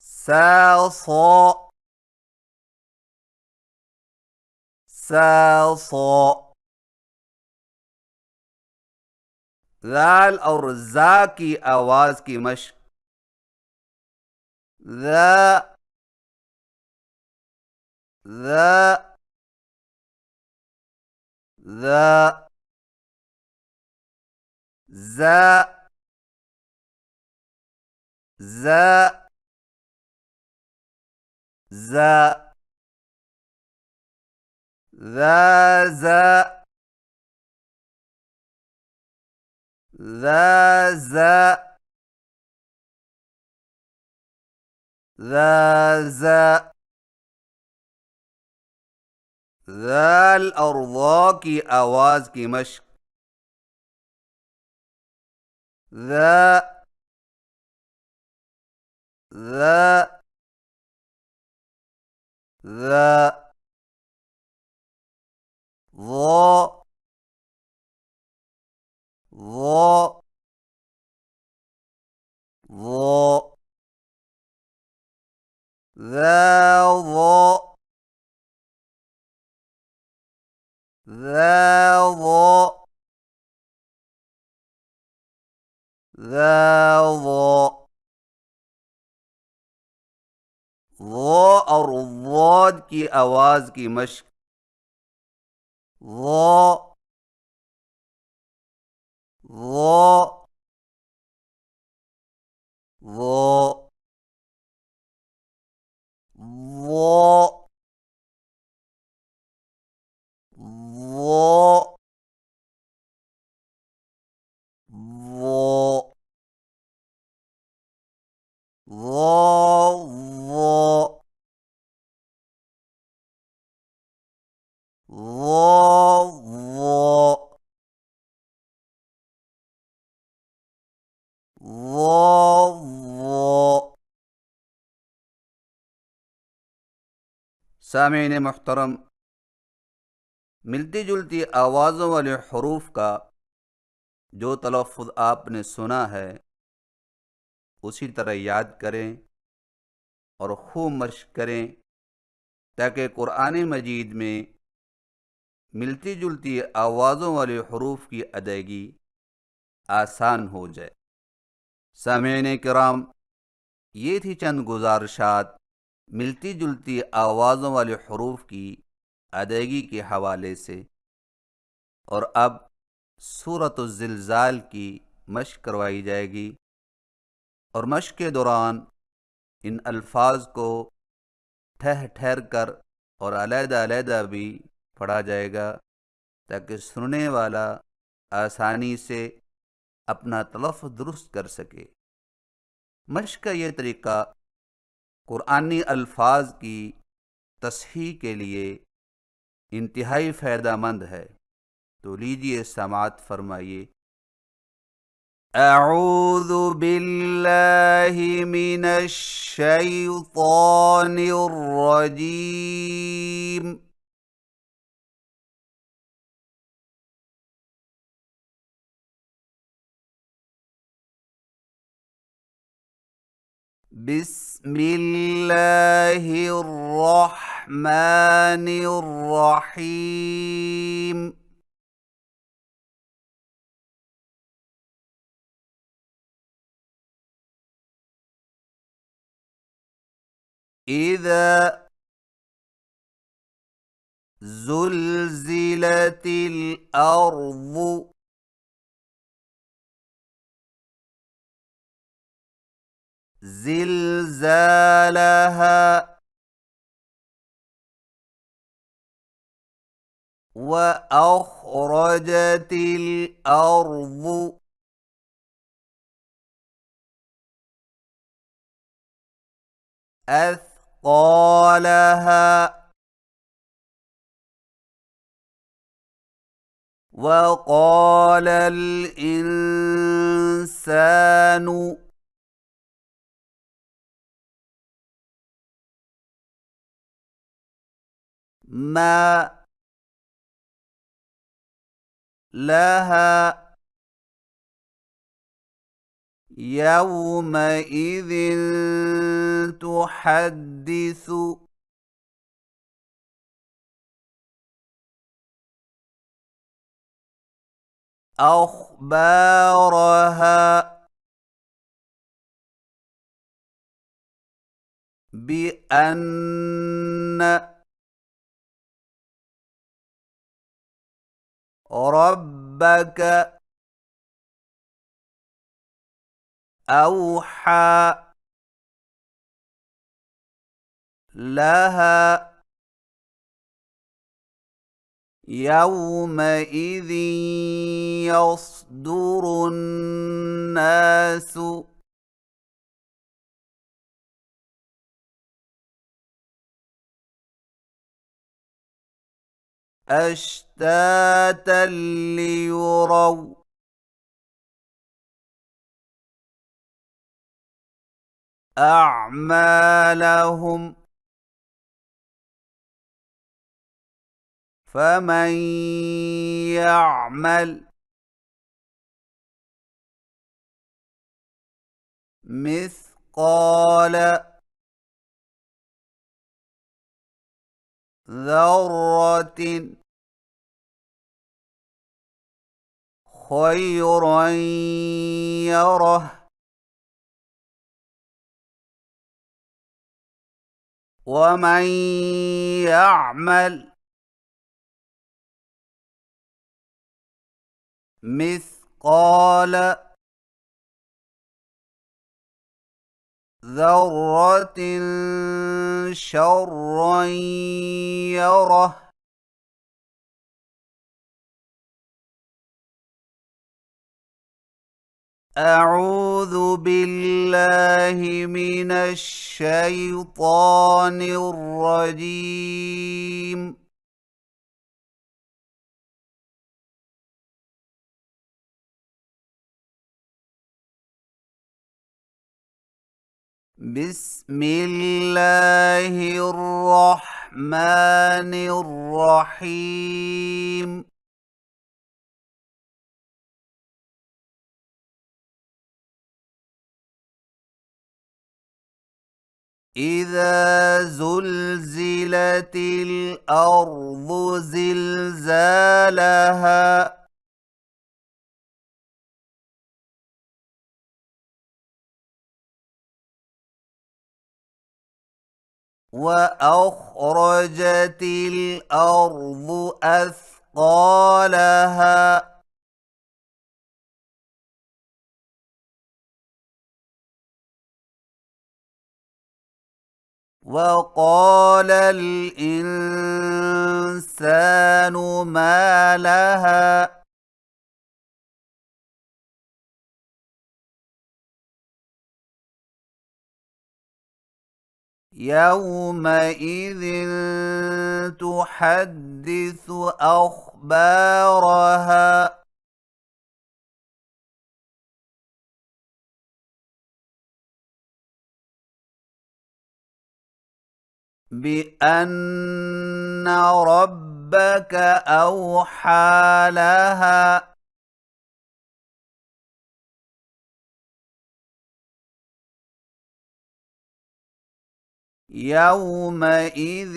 سا صو سا صو. ذال اور زا کی آواز کی مشق. ذا ذا ذا ذا ذا ذا ذا ذا ذا ذا ذا ذا. ذال اور ضا کی آواز کی مشق. ذا ذا ذا ضا ضا ضا. ذا ضا ذا ضا ذا ضا. ضا اور ضاد کی آواز کی مشق. ضا ضا ضا ضا ضا ضا ضا ضا ضا ضا ضا. سامعین محترم، ملتی جلتی آوازوں والے حروف کا جو تلفظ آپ نے سنا ہے اسی طرح یاد کریں اور خوب مشق کریں تاکہ قرآن مجید میں ملتی جلتی آوازوں والے حروف کی ادائیگی آسان ہو جائے. سامعین کرام، یہ تھی چند گزارشات ملتی جلتی آوازوں والے حروف کی ادائیگی کے حوالے سے، اور اب سورۃ الزلزال کی مشق کروائی جائے گی، اور مشق کے دوران ان الفاظ کو ٹھہر کر اور علیحدہ علیحدہ بھی پڑھا جائے گا تاکہ سننے والا آسانی سے اپنا تلفظ درست کر سکے. مشق کا یہ طریقہ قرآنی الفاظ کی تصحیح کے لیے انتہائی فائدہ مند ہے۔ تو لیجئے سماعت فرمائیے۔ اعوذ باللہ من الشیطان الرجیم۔ بسم اللہ الرحمن الرحیم۔ اذا زلزلت الارض زلزالها وأخرجت الأرض أثقالها وقال الإنسان ما لها يومئذ تحدث أخبارها بأن ربك أوحى لها يومئذ يصدر الناس أشتاتا ليروا أعمالهم فمن يعمل مثقال ذرة خيرا يره ومن يعمل مثقال ذرة شرا يره أعوذ بالله من الشيطان الرجيم بسم الله الرحمن الرحيم إذا زلزلت الأرض زلزالها وأخرجت الأرض أثقالها وقال الإنسان ما لها يومئذ تحدث أخبارها بأن ربك أوحى لها يومئذ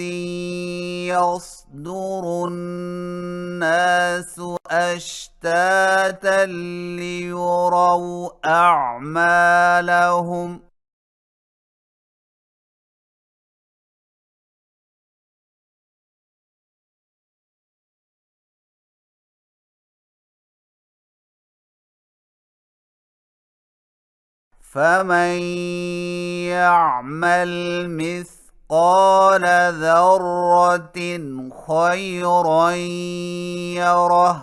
يصدر الناس أشتاتا ليروا أعمالهم فمن يعمل مثقال ذرة خيرا يره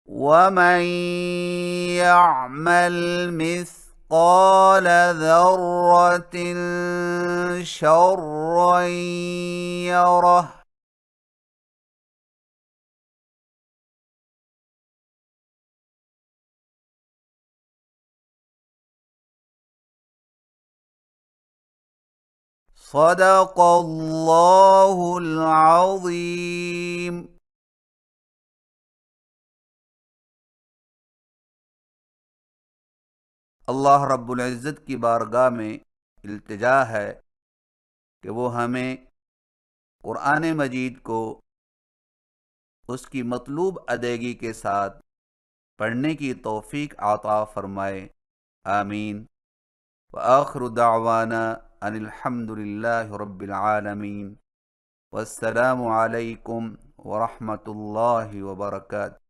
ومن يعمل مثقال ذرة شرا يره صدق الله العظيم. اللہ رب العزت کی بارگاہ میں التجا ہے کہ وہ ہمیں قرآن مجید کو اس کی مطلوب ادائیگی کے ساتھ پڑھنے کی توفیق عطا فرمائے، آمین۔ وآخر دعوانا ان الحمد للہ رب العالمین، والسلام علیکم ورحمۃ اللہ وبرکاتہ۔